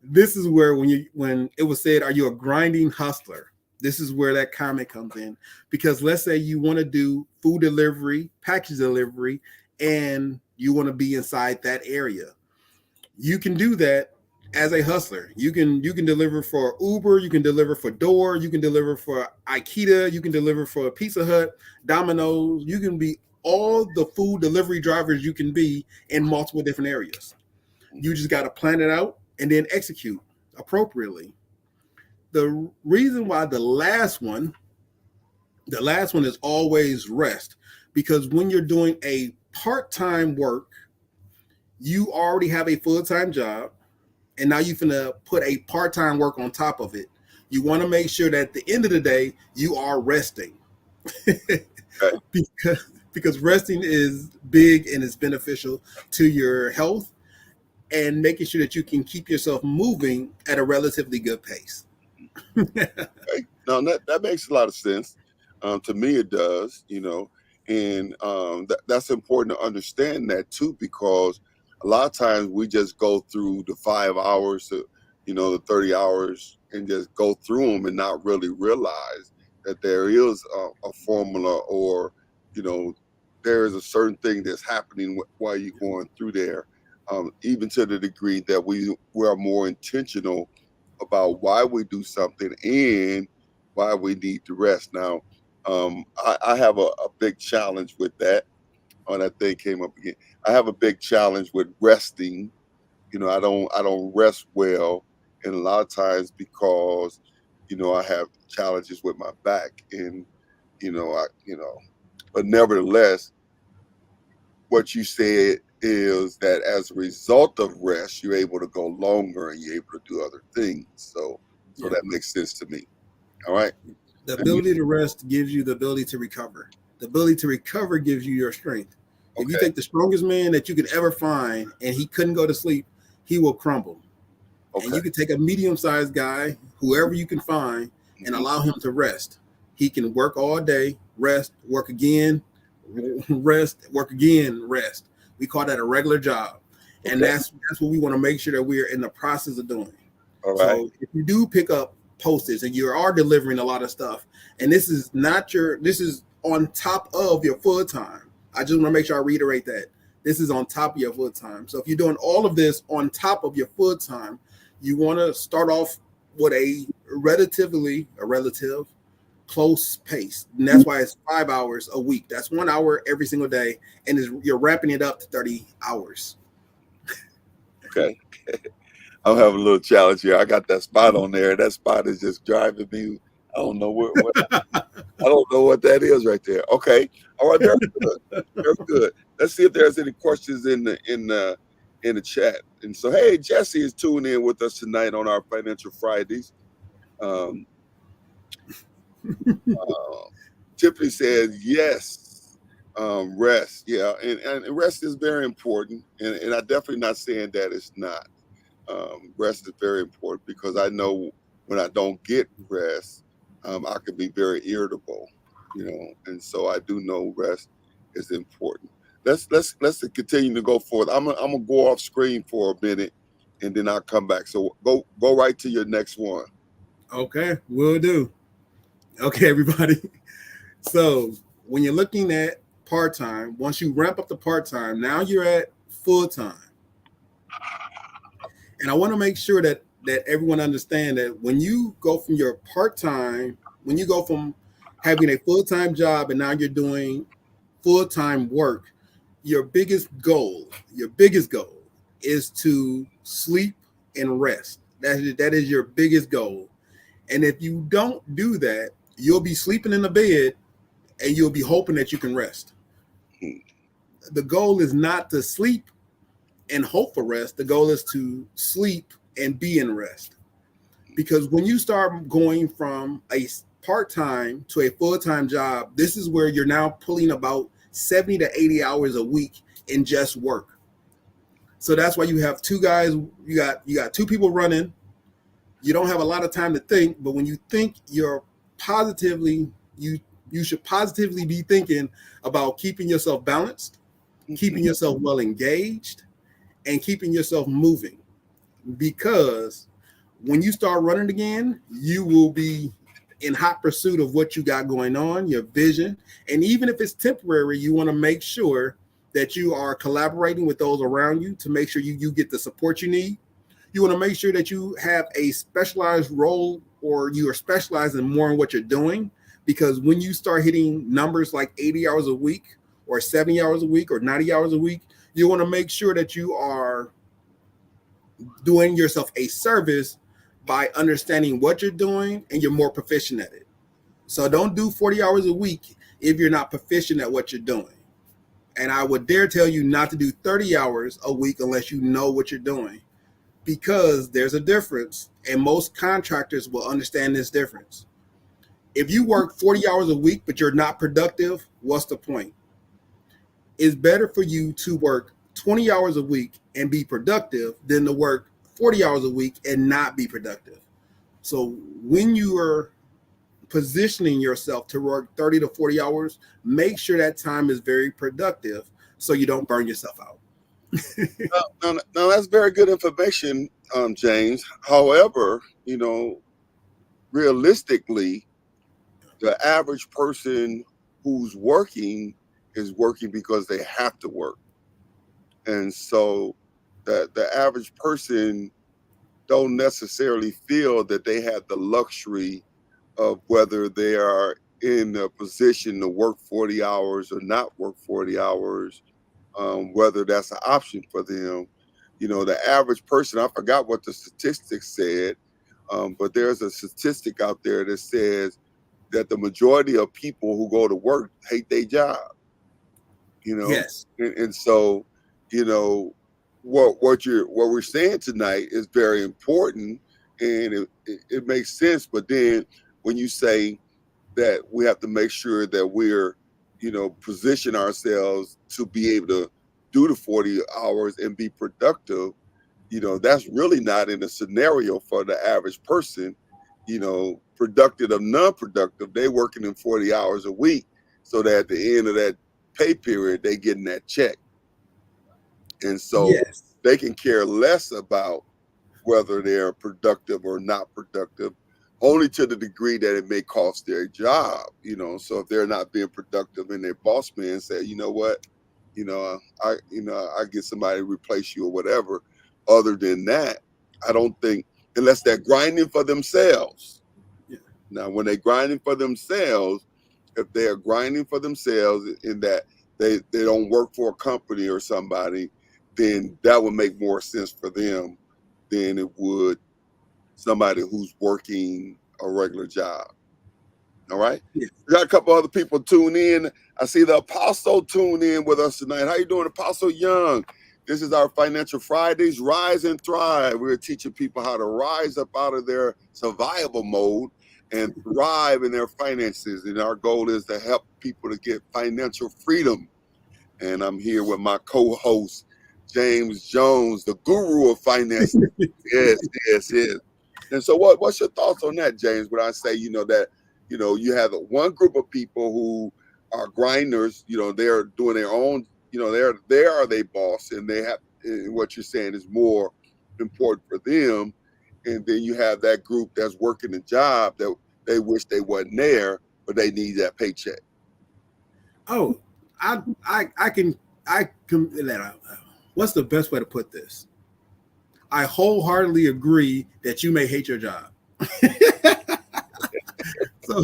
This is where when it was said, are you a grinding hustler? This is where that comment comes in, because let's say you want to do food delivery, package delivery, and you want to be inside that area. You can do that as a hustler, you can deliver for Uber, you can deliver for Door, you can deliver for Ikea, you can deliver for Pizza Hut, Domino's. You can be all the food delivery drivers you can be in multiple different areas. You just got to plan it out and then execute appropriately. The reason why the last one is always rest, because when you're doing a part-time work, you already have a full-time job, and now you're gonna put a part-time work on top of it. You want to make sure that at the end of the day, you are resting. because resting is big and is beneficial to your health, and making sure that you can keep yourself moving at a relatively good pace. Okay. Now that makes a lot of sense. To me, it does, and that's important to understand that too, because a lot of times we just go through the 5 hours, the 30 hours, and just go through them and not really realize that there is a formula, or, there is a certain thing that's happening while you're going through there, even to the degree that we are more intentional about why we do something and why we need to rest. Now, I have a big challenge with that. Oh, that thing came up again. I have a big challenge with resting. I don't rest well, and a lot of times because I have challenges with my back, and but nevertheless, what you said is that as a result of rest, you're able to go longer and you're able to do other things. So that makes sense to me. All right. The ability to rest gives you the ability to recover. The ability to recover gives you your strength. If you take the strongest man that you could ever find and he couldn't go to sleep, he will crumble. Okay. And you can take a medium-sized guy, whoever you can find, and allow him to rest. He can work all day, rest, work again, rest, work again, rest. We call that a regular job. And that's what we want to make sure that we're in the process of doing. All right. So if you do pick up postage and you are delivering a lot of stuff, and this is on top of your full time. I just want to make sure I reiterate that. This is on top of your full time. So if you're doing all of this on top of your full time, you want to start off with a relative close pace. And that's why it's 5 hours a week. That's 1 hour every single day. And you're wrapping it up to 30 hours. Okay. I'm having a little challenge here. I got that spot on there. That spot is just driving me. I don't know what I don't know what that is right there. Okay. All right. Very good. Very good. Let's see if there's any questions in the chat. And so, hey, Jesse is tuning in with us tonight on our Financial Fridays. Tiffany says yes. Rest. Yeah. And rest is very important. And I'm definitely not saying that it's not. Rest is very important, because I know when I don't get rest, I can be very irritable, and so I do know rest is important. Let's continue to go forward. I'm gonna go off screen for a minute, and then I'll come back. So go right to your next one. Okay, will do. Okay, everybody. So when you're looking at part-time, once you ramp up the part-time, now you're at full-time. And I want to make sure that everyone understand that when you go from your part-time, when you go from having a full-time job and now you're doing full-time work, your biggest goal is to sleep and rest. That is your biggest goal. And if you don't do that, you'll be sleeping in the bed and you'll be hoping that you can rest. The goal is not to sleep and hope for rest. The goal is to sleep and be in rest. Because when you start going from a part-time to a full-time job, this is where you're now pulling about 70 to 80 hours a week in just work. So that's why you have two guys, you got two people running. You don't have a lot of time to think, but when you think, you should positively be thinking about keeping yourself balanced, keeping yourself well engaged, and keeping yourself moving. Because when you start running again, you will be in hot pursuit of what you got going on, your vision. And even if it's temporary, you want to make sure that you are collaborating with those around you to make sure you get the support you need. You want to make sure that you have a specialized role, or you are specializing more in what you're doing, because when you start hitting numbers like 80 hours a week or 70 hours a week or 90 hours a week, you want to make sure that you are doing yourself a service by understanding what you're doing and you're more proficient at it. So don't do 40 hours a week if you're not proficient at what you're doing. And I would dare tell you not to do 30 hours a week unless you know what you're doing, because there's a difference, and most contractors will understand this difference. If you work 40 hours a week but you're not productive, what's the point? It's better for you to work 20 hours a week and be productive than to work 40 hours a week and not be productive. So when you are positioning yourself to work 30 to 40 hours, make sure that time is very productive so you don't burn yourself out. No, that's very good information, James. However, realistically, the average person who's working is working because they have to work. And so the average person don't necessarily feel that they have the luxury of whether they are in a position to work 40 hours or not work 40 hours, whether that's an option for them. The average person, I forgot what the statistics said, but there's a statistic out there that says that the majority of people who go to work hate their job. Yes. And so, what we're saying tonight is very important, and it makes sense. But then when you say that we have to make sure that we're, position ourselves to be able to do the 40 hours and be productive, that's really not in a scenario for the average person. Productive or non-productive, they working in 40 hours a week, so that at the end of that pay period, they getting that check. And so yes, they can care less about whether they're productive or not productive, only to the degree that it may cost their job. So if they're not being productive and their boss man say, you know what, I get somebody to replace you or whatever. Other than that, I don't think, unless they're grinding for themselves. Yeah. Now, when they're grinding for themselves, if they are grinding for themselves in that they don't work for a company or somebody, then that would make more sense for them than it would somebody who's working a regular job. All right. Yeah. We got a couple other people tune in. I see the Apostle tune in with us tonight. How you doing, Apostle Young? This is our Financial Fridays, Rise and Thrive. We're teaching people how to rise up out of their survival mode and thrive in their finances. And our goal is to help people to get financial freedom. And I'm here with my co-host, James Jones, the guru of finance. Yes. And so what's your thoughts on that, James? When I say, that, you have one group of people who are grinders, they're doing their own, they are their boss, and they have, and what you're saying is more important for them. And then you have that group that's working a job that they wish they wasn't there, but they need that paycheck. Oh, I can what's the best way to put this? I wholeheartedly agree that you may hate your job. So,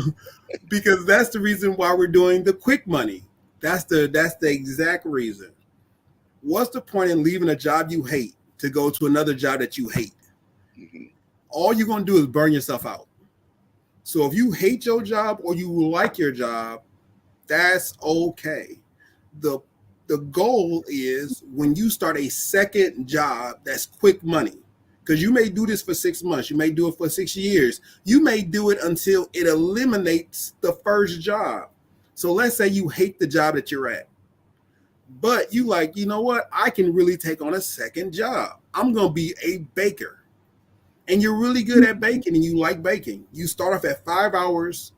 because that's the reason why we're doing the quick money. That's the exact reason. What's the point in leaving a job you hate to go to another job that you hate? Mm-hmm. All you're going to do is burn yourself out. So if you hate your job or you like your job, that's okay. The goal is when you start a second job that's quick money, because you may do this for 6 months, you may do it for 6 years, you may do it until it eliminates the first job. So let's say you hate the job that you're at, but you like, you know what, I can really take on a second job. I'm going to be a baker. And you're really good at baking and you like baking. You start off at 5 hours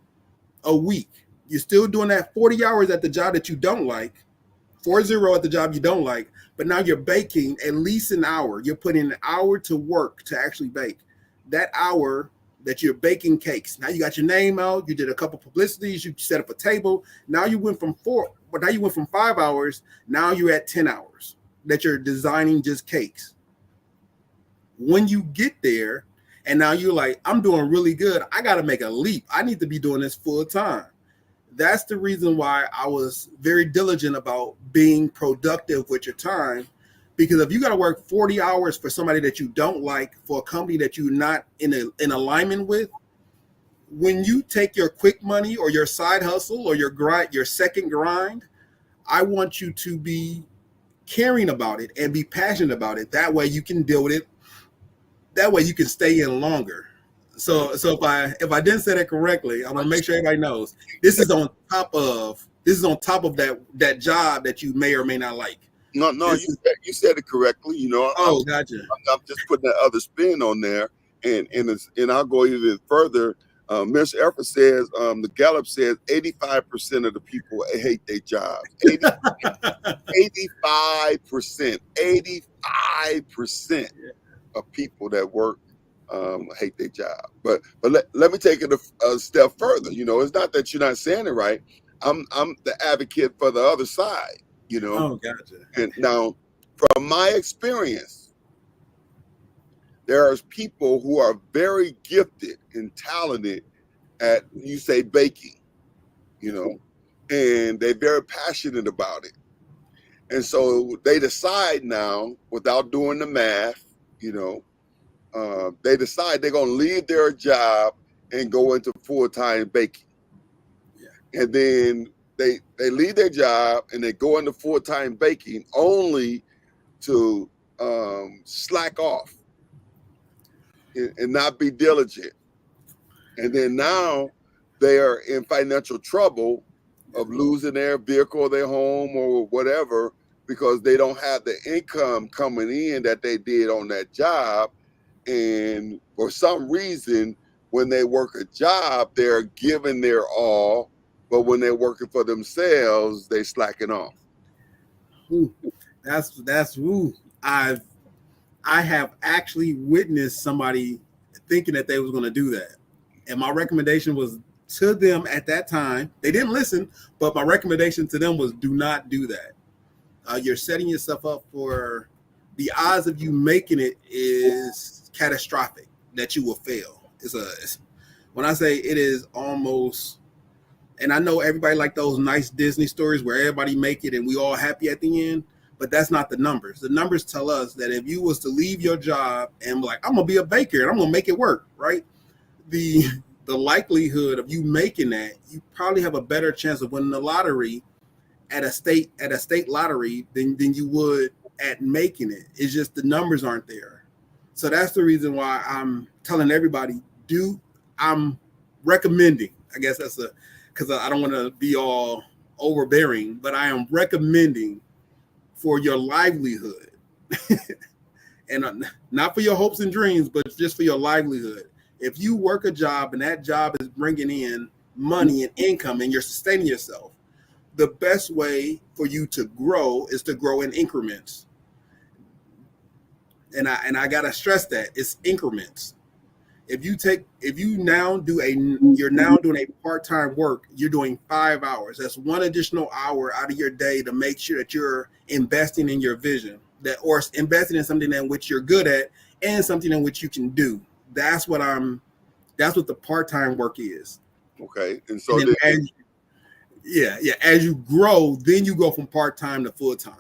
a week. You're still doing that 40 hours at the job that you don't like, 40 at the job you don't like, but now you're baking at least an hour. You're putting an hour to work to actually bake. That hour that you're baking cakes. Now you got your name out. You did a couple publicities. You set up a table. Now you went from 5 hours. Now you're at 10 hours that you're designing just cakes. When you get there, and now you're like, I'm doing really good. I got to make a leap. I need to be doing this full time. That's the reason why I was very diligent about being productive with your time. Because if you got to work 40 hours for somebody that you don't like, for a company that you're not in alignment with, when you take your quick money or your side hustle or your second grind, I want you to be caring about it and be passionate about it. That way you can deal with it. That way you can stay in longer. So if I didn't say that correctly, I want to make sure everybody knows this is on top of that job that you may or may not like. No, you said it correctly. Oh, gotcha. I'm just putting that other spin on there, and I'll go even further. Mr. Effort says the Gallup says 85% of the people hate their jobs. 85%. 85% of people that work hate their job. But let me take it a step further. It's not that you're not saying it right. I'm the advocate for the other side. Oh, gotcha. And now, from my experience, there are people who are very gifted and talented at, you say, baking, and they're very passionate about it. And so they decide now, without doing the math, they decide they're going to leave their job and go into full-time baking. Yeah. And then they leave their job and they go into full-time baking only to slack off and not be diligent. And then now they are in financial trouble of losing their vehicle or their home or whatever because they don't have the income coming in that they did on that job. And for some reason, when they work a job, they're giving their all, but when they're working for themselves, they slacking off. Ooh, that's ooh. I have actually witnessed somebody thinking that they was going to do that, and my recommendation was to them at that time. They didn't listen, but my recommendation to them was do not do that. You're setting yourself up for the odds of you making it is catastrophic that you will fail. When I say it is almost, and I know everybody like those nice Disney stories where everybody make it and we all happy at the end, but that's not the numbers. The numbers tell us that if you was to leave your job and be like, I'm gonna be a baker and I'm gonna make it work, right? The likelihood of you making that, you probably have a better chance of winning the lottery at a state lottery than you would at making it. It's just the numbers aren't there. So that's the reason why I'm telling everybody, I'm recommending, I guess because I don't want to be all overbearing, but I am recommending for your livelihood and not for your hopes and dreams, but just for your livelihood. If you work a job and that job is bringing in money and income and you're sustaining yourself, the best way for you to grow is to grow in increments. And I gotta stress that it's increments. If you now you're now doing a part-time work, you're doing 5 hours. That's one additional hour out of your day to make sure that you're investing in your vision, or investing in something in which you're good at and something in which you can do. That's what the part-time work is. Okay. And so as you grow, then you go from part-time to full-time.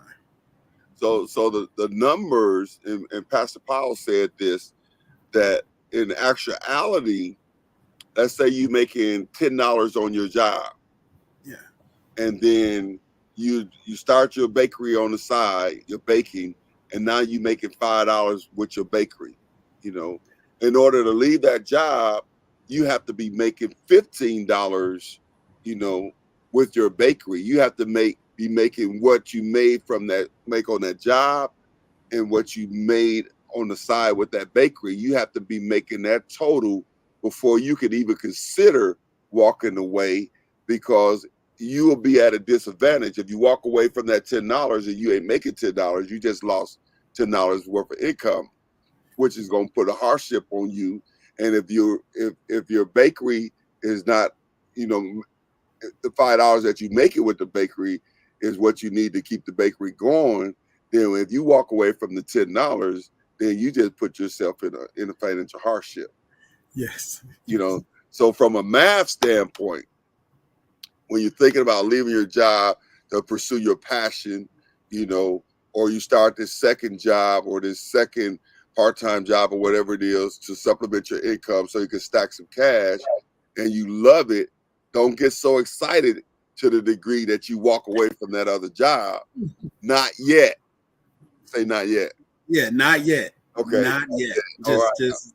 So the numbers, and Pastor Powell said this, that in actuality, let's say you making $10 on your job. Yeah. And then you start your bakery on the side, you're baking, and now you making $5 with your bakery. In order to leave that job, you have to be making $15, with your bakery. You have to be making what you made on that job and what you made on the side with that bakery. You have to be making that total before you could even consider walking away, because you will be at a disadvantage. If you walk away from that $10 and you ain't making $10, you just lost $10 worth of income, which is going to put a hardship on you. And if your bakery is not, the $5 that you make it with the bakery is what you need to keep the bakery going, then if you walk away from the $10, then you just put yourself in a financial hardship. Yes. You know, so from a math standpoint, when you're thinking about leaving your job to pursue your passion, you know, or you start this second job or this second part-time job or whatever it is to supplement your income so you can stack some cash and you love it, don't get so excited to the degree that you walk away from that other job. Not yet. Say not yet. Yeah, not yet. Okay. Not yet. All right. Just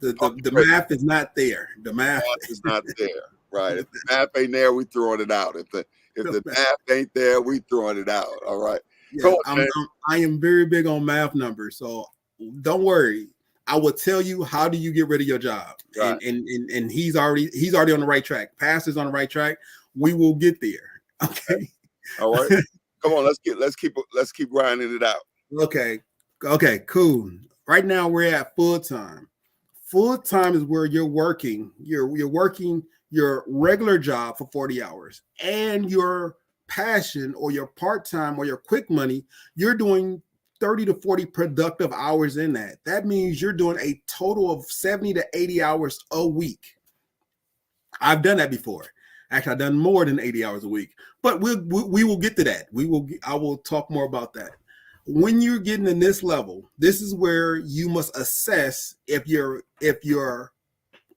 the math is not there. The math is not there. Right. If the math ain't there, we throwing it out. If the math ain't there, we throwing it out. All right. Yeah, I am very big on math numbers, so don't worry. I will tell you how do you get rid of your job, right. and he's already on the right track. Pastor's on the right track. We will get there. Okay. All right. Come on. Let's keep grinding it out. Okay. Cool. Right now we're at full time. Full time is where you're working. You're working your regular job for 40 hours and your passion or your part-time or your quick money, you're doing 30 to 40 productive hours in that. That means you're doing a total of 70 to 80 hours a week. I've done that before. Actually, I've done more than 80 hours a week, but we will get to that. I will talk more about that. When you're getting in this level, this is where you must assess if your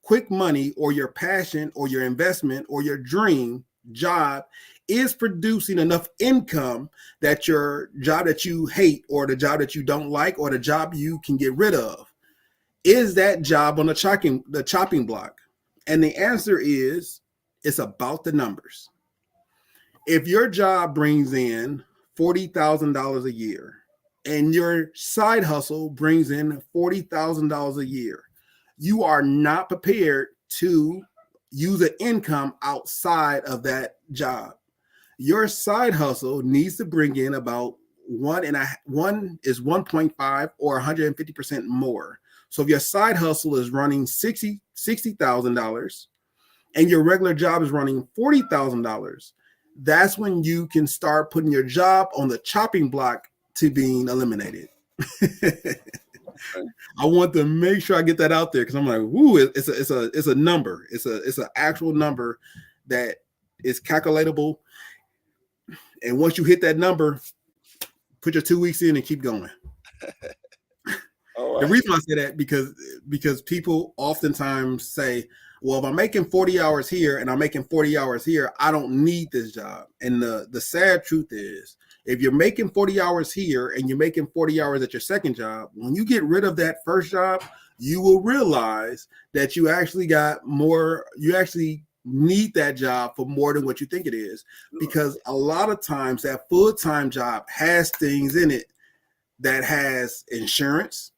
quick money or your passion or your investment or your dream job is producing enough income that your job that you hate or the job that you don't like or the job you can get rid of, is that job on the chopping block? And the answer is it's about the numbers. If your job brings in $40,000 a year and your side hustle brings in $40,000 a year, you are not prepared to use an income outside of that job. Your side hustle needs to bring in about 1.5 or 150% more. So if your side hustle is running $60,000 and your regular job is running $40,000, that's when you can start putting your job on the chopping block to being eliminated. I want to make sure I get that out there because I'm like, ooh, it's a number. It's an actual number that is calculatable. And once you hit that number, put your 2 weeks in and keep going. Right. The reason I say that because people oftentimes say, well, if I'm making 40 hours here and I'm making 40 hours here, I don't need this job. And the sad truth is, if you're making 40 hours here and you're making 40 hours at your second job, when you get rid of that first job, you will realize that you actually got more, you actually need that job for more than what you think it is. Because a lot of times that full-time job has things in it that has insurance,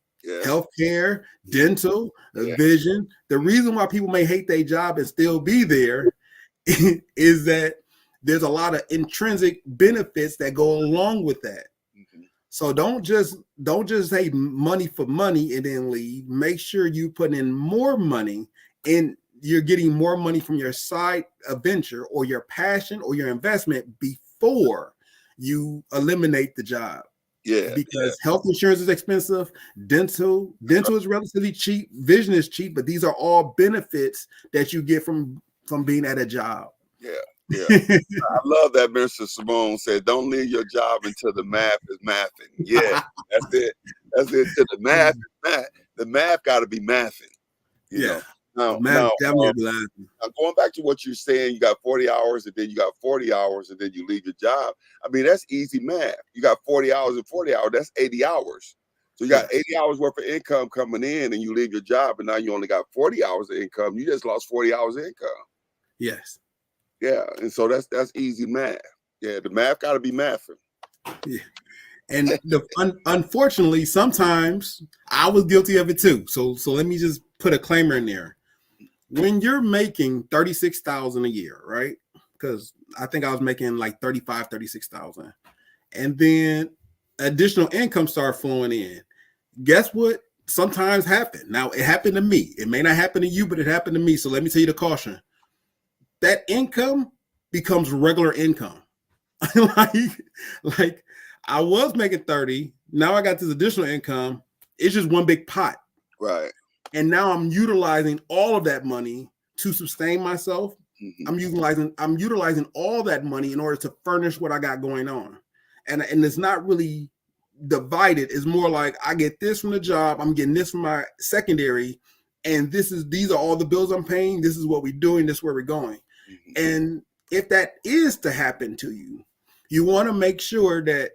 healthcare, dental, vision. The reason why people may hate their job and still be there is that there's a lot of intrinsic benefits that go along with that. Mm-hmm. So don't just say money for money and then leave. Make sure you put in more money and you're getting more money from your side venture or your passion or your investment before you eliminate the job. Yeah. Because health insurance is expensive. Dental is relatively cheap. Vision is cheap, but these are all benefits that you get from being at a job. Yeah. Yeah, I love that Mr. Simone said, don't leave your job until the math is mathing. Yeah, that's it. That's it. Till the math is math. The math got to be mathing. You know? Now, going back to what you're saying, you got 40 hours and then you got 40 hours and then you leave your job. I mean, that's easy math. You got 40 hours and 40 hours. That's 80 hours. So you got 80 hours worth of income coming in and you leave your job and now you only got 40 hours of income. You just lost 40 hours of income. Yes. Yeah, and so that's easy math. Yeah, the math got to be mathing. Yeah, and unfortunately, sometimes I was guilty of it too. So let me just put a claimer in there. When you're making $36,000 a year, right? Because I think I was making like $36,000, and then additional income started flowing in. Guess what? Sometimes happen. Now it happened to me. It may not happen to you, but it happened to me. So let me tell you the caution. That income becomes regular income. like I was making 30. Now I got this additional income. it's just one big pot. Right. And now I'm utilizing all of that money to sustain myself. Mm-hmm. I'm utilizing all that money in order to furnish what I got going on. And it's not really divided. It's more like I get this from the job, I'm getting this from my secondary, and these are all the bills I'm paying. This is what we're doing, this is where we're going. Mm-hmm. And if that is to happen to you, you want to make sure that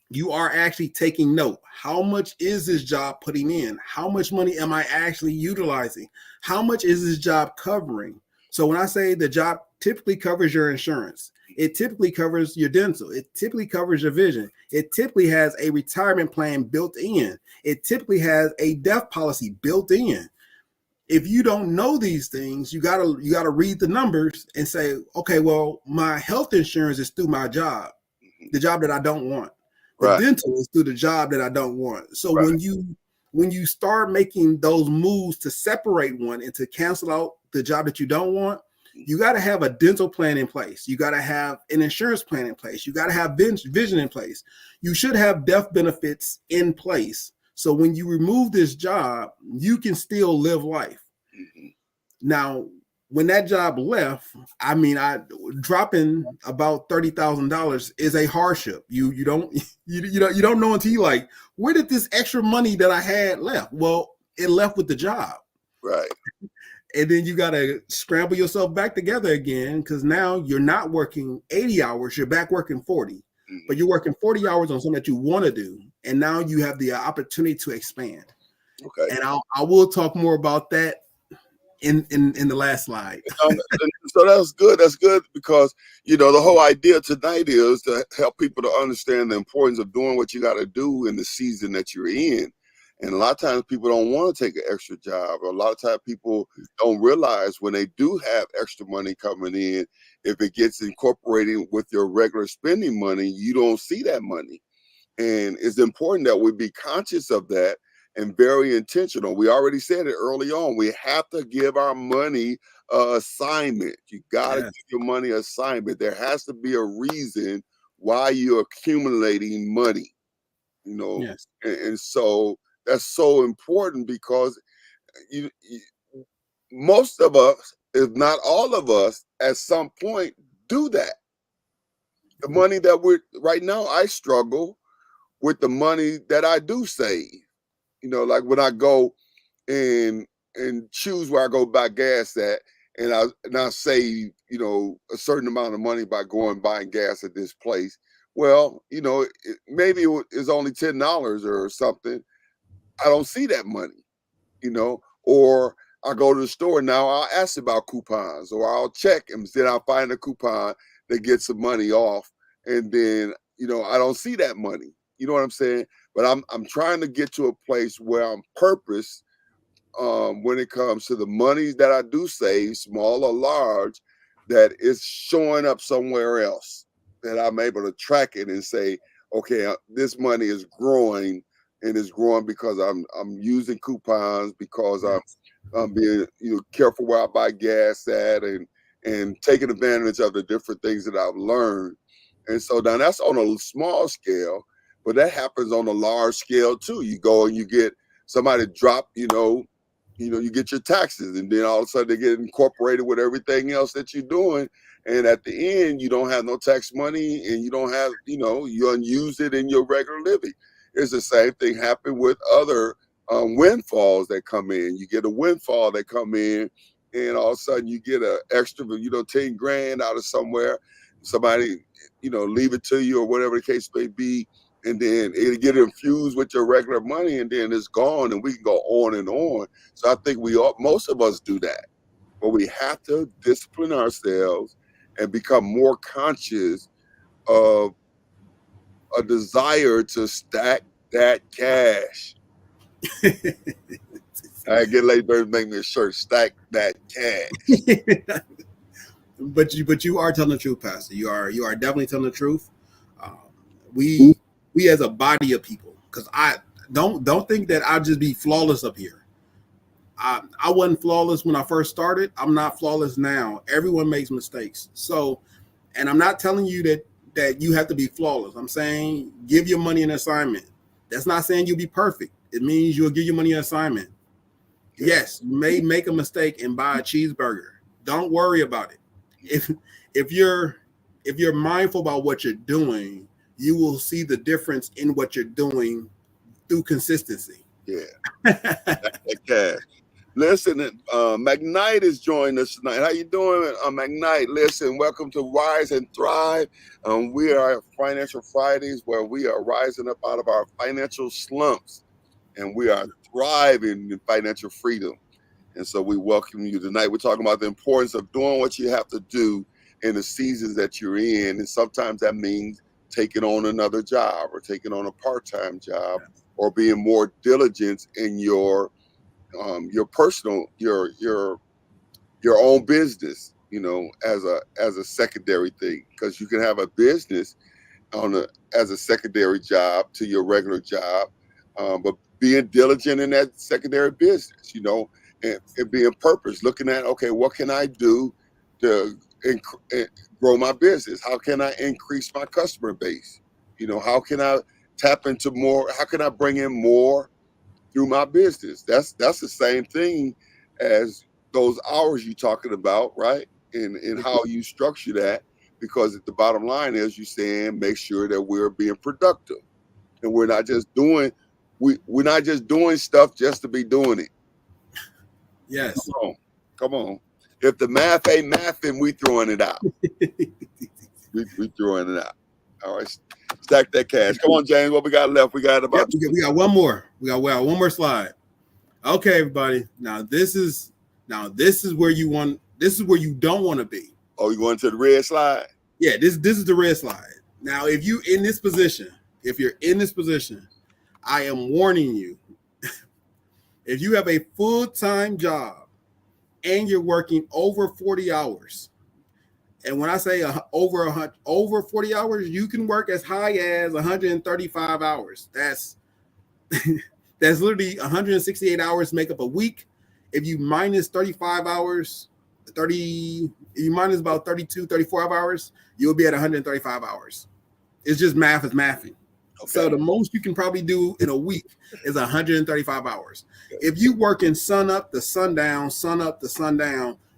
you are actually taking note. How much is this job putting in? How much money am I actually utilizing? How much is this job covering? So when I say the job typically covers your insurance, it typically covers your dental, it typically covers your vision, it typically has a retirement plan built in, it typically has a death policy built in. If you don't know these things, you gotta read the numbers and say, okay, well, my health insurance is through my job, the job that I don't want. The dental is through the job that I don't want. So when you start making those moves to separate one and to cancel out the job that you don't want, you got to have a dental plan in place. You got to have an insurance plan in place. You got to have vision in place. You should have death benefits in place. So when you remove this job, you can still live life. Mm-hmm. Now, when that job left, I mean, dropping about $30,000 is a hardship. You don't know until you like, where did this extra money that I had left? Well, it left with the job, right? And then you got to scramble yourself back together again, because now you're not working 80 hours, you're back working 40, but you're working 40 hours on something that you want to do, and now you have the opportunity to expand. Okay, and I will talk more about that in the last slide. So that's good. That's good, because the whole idea tonight is to help people to understand the importance of doing what you got to do in the season that you're in. And a lot of times people don't want to take an extra job. A lot of times people don't realize when they do have extra money coming in, if it gets incorporated with your regular spending money, you don't see that money. And it's important that we be conscious of that and very intentional. We already said it early on. We have to give our money an assignment. You got to give your money an assignment. There has to be a reason why you're accumulating money, Yes. And so that's so important, because most of us, if not all of us, at some point do that. The money that right now, I struggle with the money that I do save. Like when I go and choose where I go buy gas at, and I save, a certain amount of money by buying gas at this place. Well, maybe it's only $10 or something. I don't see that money, or I go to the store now, I'll ask about coupons, or I'll check and then I'll find a coupon that gets some money off. And then, I don't see that money. You know what I'm saying? But I'm trying to get to a place where I'm purpose when it comes to the money that I do save, small or large, that is showing up somewhere else, that I'm able to track it and say, okay, this money is growing, and it's growing because I'm using coupons, because I'm being careful where I buy gas at, and taking advantage of the different things that I've learned. And so now that's on a small scale, but that happens on a large scale too. You go and you get somebody drop, you get your taxes, and then all of a sudden they get incorporated with everything else that you're doing. And at the end, you don't have no tax money, and you don't have, you unused it in your regular living. It's the same thing happen with other windfalls that come in. You get a windfall that come in, and all of a sudden you get an extra, 10 grand out of somewhere. Somebody, leave it to you, or whatever the case may be, and then it'll get infused with your regular money, and then it's gone, and we can go on and on. So I think most of us do that, but we have to discipline ourselves and become more conscious of a desire to stack that cash. I get Lady Bird make me a shirt, stack that cash. But you are telling the truth, Pastor. You are definitely telling the truth. We as a body of people, because I don't think that I'll just be flawless up here. I wasn't flawless when I first started. I'm not flawless now. Everyone makes mistakes. So, and I'm not telling you that you have to be flawless. I'm saying give your money an assignment. That's not saying you'll be perfect. It means you'll give your money an assignment. Yes, you may make a mistake and buy a cheeseburger. Don't worry about it. If you're mindful about what you're doing, you will see the difference in what you're doing through consistency. Yeah. Okay. Listen, McKnight is joining us tonight. How you doing, McKnight? Listen, welcome to Rise and Thrive. We are Financial Fridays, where we are rising up out of our financial slumps, and we are thriving in financial freedom. And so we welcome you tonight. We're talking about the importance of doing what you have to do in the seasons that you're in, and sometimes that means taking on another job or taking on a part-time job, or being more diligent in your personal your own business, as a secondary thing, because you can have a business as a secondary job to your regular job, but being diligent in that secondary business, and being purpose, looking at, okay, what can I do to grow my business? How can I increase my customer base? How can I tap into more? How can I bring in more through my business? That's the same thing as those hours you're talking about, right? And how you structure that, because the bottom line is, you're saying make sure that we're being productive, and we're not just doing stuff just to be doing it. Yes. Come on. If the math ain't mathing, we throwing it out. we throwing it out. All right. Stack that cash. Come on, James. What we got left? We got about. Yep, we got one more. We got one more slide. Okay, everybody. Now this is where you want. This is where you don't want to be. Oh, you going to the red slide? Yeah. This is the red slide. Now, if you're in this position, I am warning you. If you have a full-time job and you're working over 40 hours, and when I say over 40 hours, you can work as high as 135 hours. That's literally 168 hours make up a week. If you minus 35 hours, you minus about 32, 34 hours, you'll be at 135 hours. It's just math is mathing. Okay. So the most you can probably do in a week is 135 hours. If you work in sun up to sundown,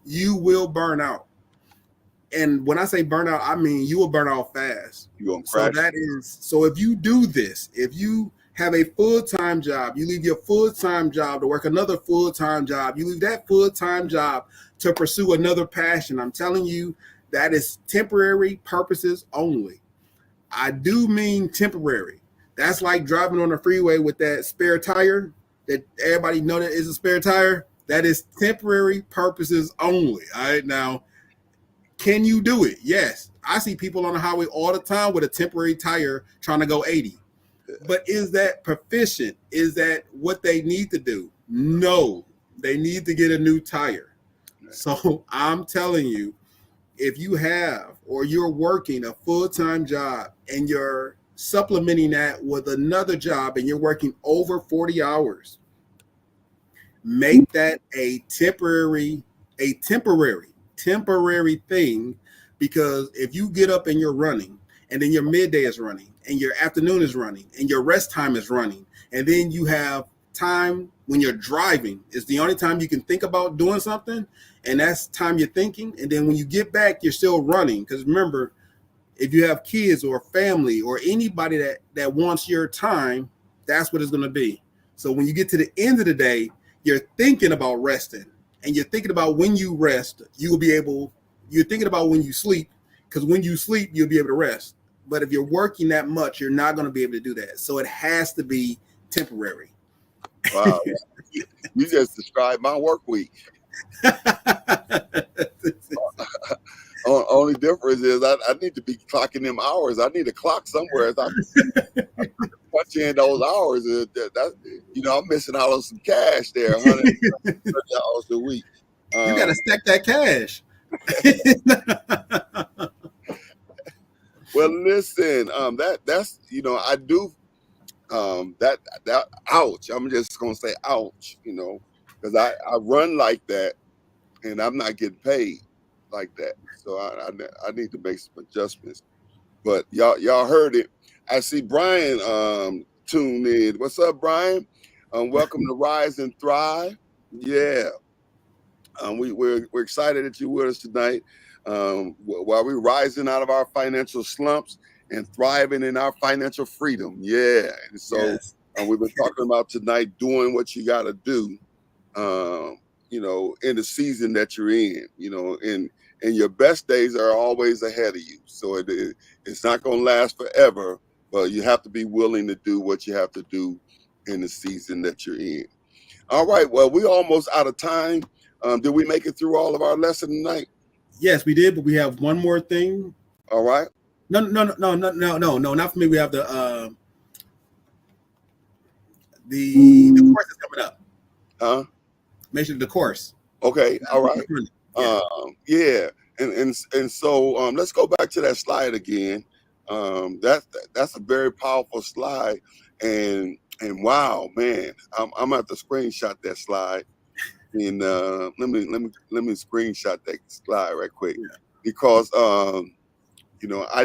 you will burn out. And when I say burnout, I mean you will burn out fast. You're gonna crash. So if you do this, if you have a full-time job, you leave your full-time job to work another full-time job, you leave that full-time job to pursue another passion, I'm telling you, that is temporary purposes only. I do mean temporary. That's like driving on the freeway with that spare tire that everybody know that is a spare tire. That is temporary purposes only. All right. Now, can you do it? Yes. I see people on the highway all the time with a temporary tire trying to go 80. But is that proficient? Is that what they need to do? No. They need to get a new tire. So I'm telling you, if you have or you're working a full-time job and you're supplementing that with another job and you're working over 40 hours, make that a temporary thing, because if you get up and you're running, and then your midday is running, and your afternoon is running, and your rest time is running, and then you have time when you're driving, is the only time you can think about doing something, and that's time you're thinking. And then when you get back, you're still running. Because remember, if you have kids or family or anybody that wants your time, that's what it's going to be. So when you get to the end of the day, you're thinking about resting, and you're thinking about when you rest, you're thinking about when you sleep, because when you sleep, you'll be able to rest. But if you're working that much, you're not going to be able to do that. So it has to be temporary. Wow. You just described my work week. Only difference is I need to be clocking them hours. I need a clock somewhere. I punch in those hours. I'm missing out on some cash there. 130 hours a week. You got to stack that cash. Well, listen, that's I do that ouch. I'm just gonna say ouch, because I run like that and I'm not getting paid like that. So I need to make some adjustments. But y'all heard it. I see Brian tuned in. What's up, Brian? Welcome to Rise and Thrive. Yeah. We're excited that you're with us tonight. While we're rising out of our financial slumps and thriving in our financial freedom. Yeah. And so Yes. we've been talking about tonight doing what you got to do, in the season that you're in, and your best days are always ahead of you. So it's not going to last forever, but you have to be willing to do what you have to do in the season that you're in. All right. Well, we're almost out of time. Did we make it through all of our lesson tonight? Yes, we did, but we have one more thing. All right. No, not for me. We have the course is coming up. Huh? Mention the course. Okay. All right. Yeah. Yeah. And so let's go back to that slide again. That's a very powerful slide. And wow, man, I'm gonna have to screenshot that slide. And let me screenshot that slide right quick, because I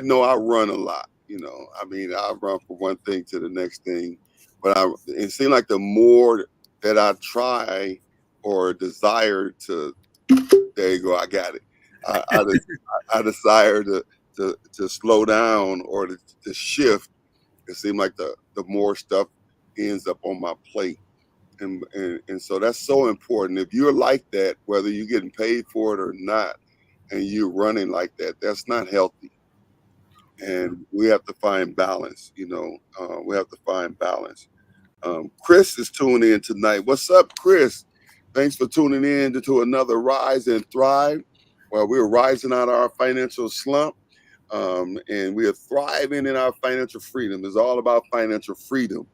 know I run a lot. I run from one thing to the next thing, but it seems like the more that I try or desire to, there you go, I got it. I desire to slow down or to shift. It seems like the more stuff ends up on my plate. And so that's so important. If you're like that, whether you're getting paid for it or not, and you're running like that, that's not healthy. And we have to find balance. We have to find balance. Chris is tuning in tonight. What's up, Chris? Thanks for tuning in to another Rise and Thrive. Well, we're rising out of our financial slump, and we are thriving in our financial freedom. It's all about financial freedom.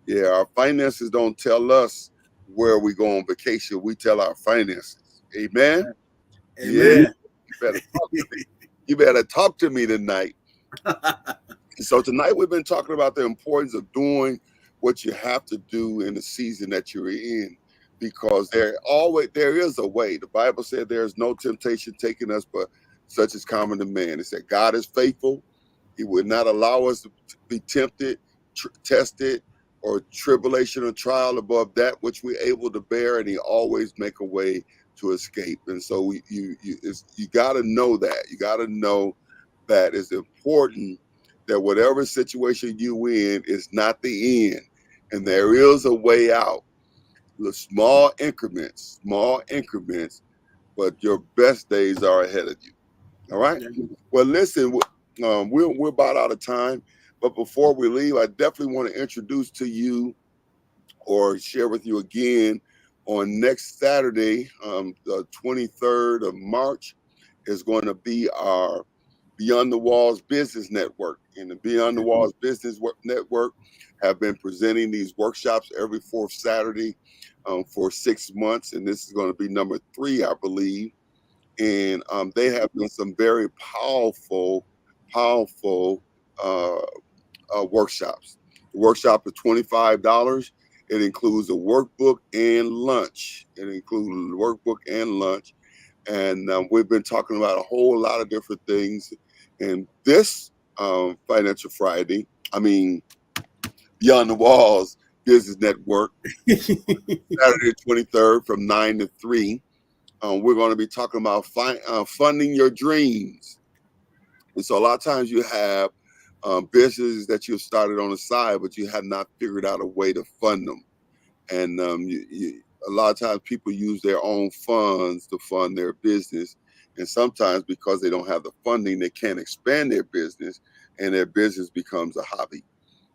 Yeah, our finances don't tell us where we go on vacation. We tell our finances. Amen? Amen. Yeah. You better talk to me tonight. So tonight we've been talking about the importance of doing what you have to do in the season that you're in, because there is a way. The Bible said there is no temptation taking us, but such is common to man. It said God is faithful. He would not allow us to be tempted, tested, or tribulation or trial above that which we're able to bear, and he always make a way to escape. And so you got to know that. You got to know that it's important that whatever situation you in is not the end, and there is a way out. The small increments, but your best days are ahead of you. All right. Well, listen, we're about out of time. But before we leave, I definitely want to introduce to you or share with you again on next Saturday, the 23rd of March, is going to be our Beyond the Walls Business Network. And the Beyond the Walls Business Network have been presenting these workshops every fourth Saturday for 6 months. And this is going to be number 3, I believe. And they have done some very powerful workshops. The workshop is $25. It includes a workbook and lunch. And we've been talking about a whole lot of different things. And this Financial Friday, Beyond the Walls Business Network, Saturday 23rd from 9 to 3, we're going to be talking about funding your dreams. And so a lot of times you have businesses that you've started on the side, but you have not figured out a way to fund them. And a lot of times people use their own funds to fund their business. And sometimes because they don't have the funding, they can't expand their business, and their business becomes a hobby.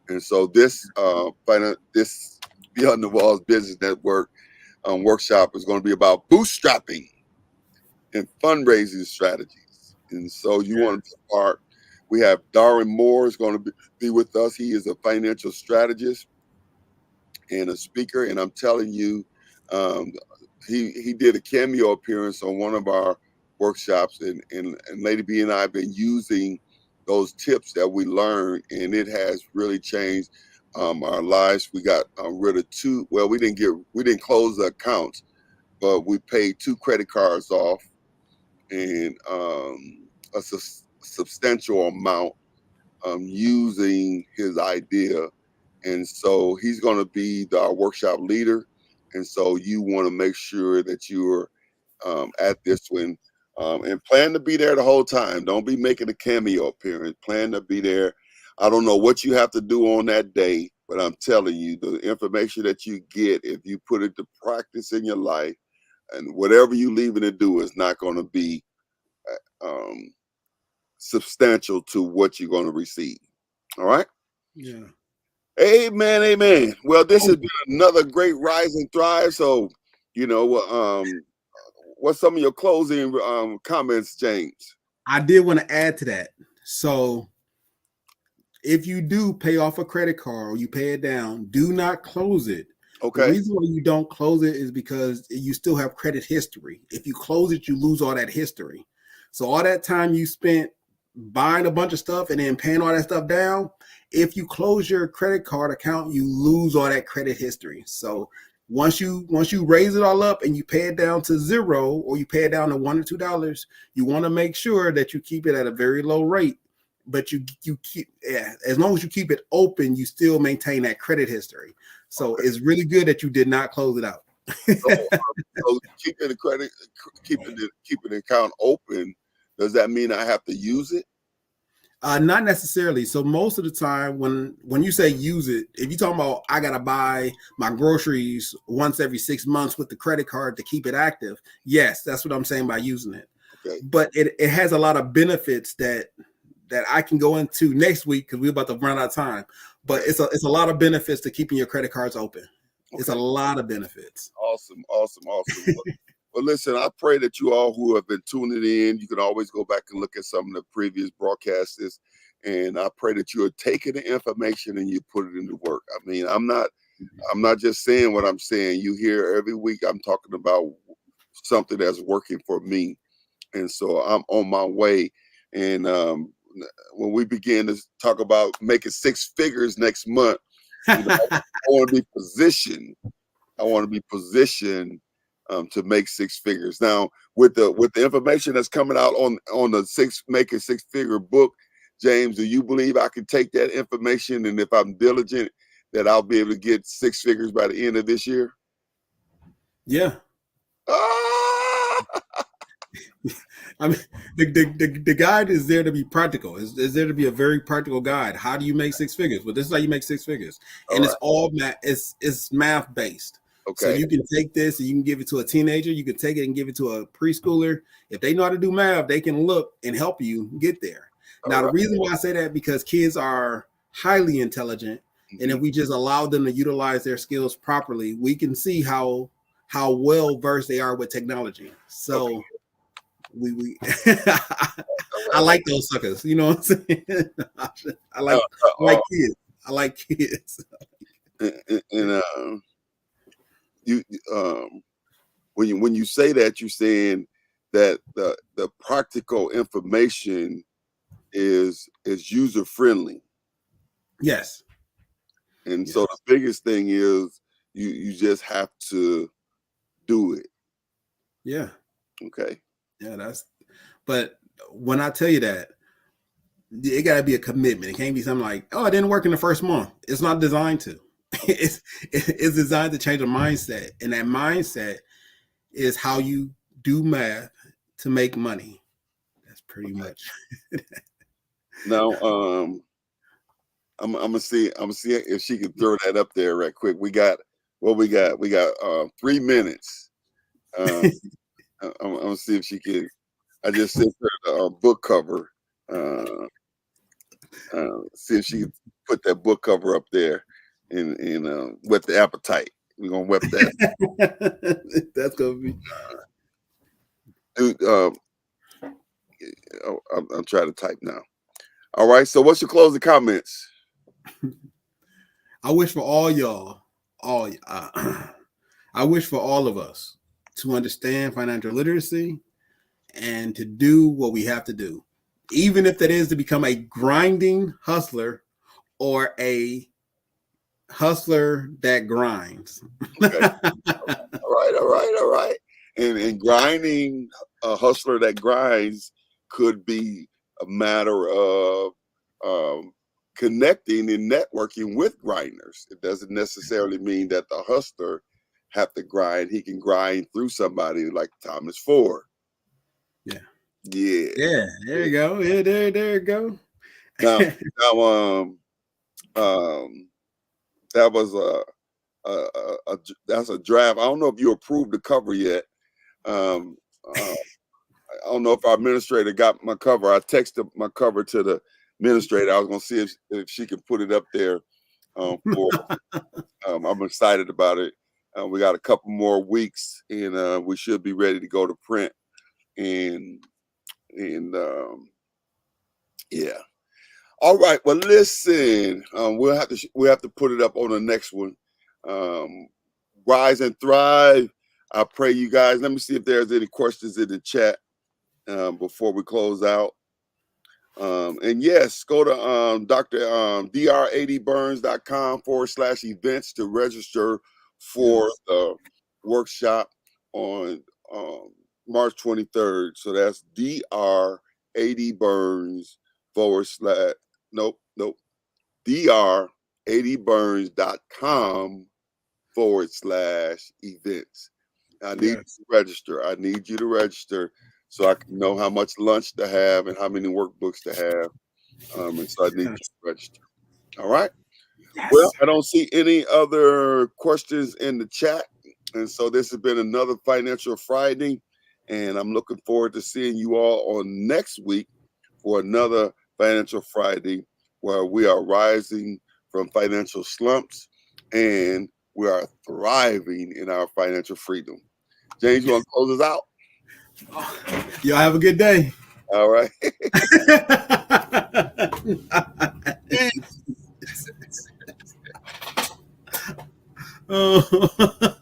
And so this Beyond the Walls Business Network workshop is going to be about bootstrapping and fundraising strategies. And so you want to be part. We have Darwin Moore is going to be with us. He is a financial strategist and a speaker. And I'm telling you, he did a cameo appearance on one of our workshops. And Lady B and I have been using those tips that we learned, and it has really changed our lives. We got rid of 2. Well, we didn't close the accounts, but we paid 2 credit cards off, and a substantial amount using his idea. And so he's going to be our workshop leader. And so you want to make sure that you're at this one, and plan to be there the whole time. Don't be making a cameo appearance. Plan to be there. I don't know what you have to do on that day, but I'm telling you, the information that you get, if you put it to practice in your life, and whatever you leave it to do is not going to be substantial to what you're going to receive. All right. Yeah. Amen. Amen. Well, this has been another great Rise and Thrive. So, what's some of your closing comments, James? I did want to add to that. So if you do pay off a credit card or you pay it down, do not close it. Okay. The reason why you don't close it is because you still have credit history. If you close it, you lose all that history. So all that time you spent buying a bunch of stuff and then paying all that stuff down, if you close your credit card account, you lose all that credit history. So once you raise it all up and you pay it down to zero, or you pay it down to $1 or $2, you want to make sure that you keep it at a very low rate. But you keep, as long as you keep it open, you still maintain that credit history. So it's really good that you did not close it out. So keeping the account open, does that mean I have to use it? Not necessarily. So most of the time, when you say use it, if you're talking about I gotta buy my groceries once every 6 months with the credit card to keep it active, yes, that's what I'm saying by using it. Okay. But it has a lot of benefits that I can go into next week because we're about to run out of time. But it's a lot of benefits to keeping your credit cards open. Okay. It's a lot of benefits. Awesome. Well, listen, I pray that you all who have been tuning in, you can always go back and look at some of the previous broadcasts. And I pray that you are taking the information and you put it into work. I mean, I'm not just saying what I'm saying. You hear every week I'm talking about something that's working for me. And so I'm on my way. And when we begin to talk about making 6 figures next month, I want to be positioned. To make 6 figures. Now, with the information that's coming out on the Making 6 Figure book, James, do you believe I can take that information, and if I'm diligent, that I'll be able to get 6 figures by the end of this year? Yeah. I mean, the guide is there to be practical. Is there to be a very practical guide. How do you make 6 figures? Well, this is how you make 6 figures, and it's all math. It's math based. Okay. So you can take this and you can give it to a teenager. You can take it and give it to a preschooler. If they know how to do math, they can look and help you get there. Now, the reason why I say that, because kids are highly intelligent, and if we just allow them to utilize their skills properly, we can see how well versed they are with technology. So we I like those suckers. You know what I'm saying? I like kids. I like kids. And you when you say that, you're saying that the practical information is user friendly. Yes. And so the biggest thing is you just have to do it. Yeah. Okay. Yeah, but when I tell you that, it gotta be a commitment. It can't be something like, oh, it didn't work in the first month. It's not designed to. It's designed to change a mindset, and that mindset is how you do math to make money. That's pretty much. Now, I'm gonna see if she can throw that up there right quick. We got 3 minutes. I'm gonna see if she can. I just sent her the book cover. See if she can put that book cover up there. And whet the appetite. We're gonna whet that. That's gonna be. Dude, I'm trying to type now. All right. So, what's your closing comments? I wish for all y'all, I wish for all of us to understand financial literacy and to do what we have to do, even if that is to become a grinding hustler or a hustler that grinds. Okay. All right. And grinding, a hustler that grinds could be a matter of connecting and networking with grinders. It doesn't necessarily mean that the hustler have to grind. He can grind through somebody like Thomas Ford. Yeah. Yeah. There you go. Yeah, there you go. Now, that was that's a draft. I don't know if you approved the cover yet. I don't know if our administrator got my cover. I texted my cover to the administrator. I was going to see if she can put it up there. I'm excited about it. We got a couple more weeks, and we should be ready to go to print. And yeah. All right. Well, listen. We'll have to put it up on the next one. Rise and thrive. I pray you guys. Let me see if there's any questions in the chat before we close out. And yes, go to dr80burns.com/events to register for the workshop on March 23rd. So that's dr80burns/ dr80burns.com/events. I need you to register. I need you to register so I can know how much lunch to have and how many workbooks to have. And so I need you to register. All right. Yes. Well, I don't see any other questions in the chat. And so this has been another Financial Friday. And I'm looking forward to seeing you all on next week for another Financial Friday where we are rising from financial slumps and we are thriving in our financial freedom. James, you want to close us out? Y'all have a good day. All right. Oh.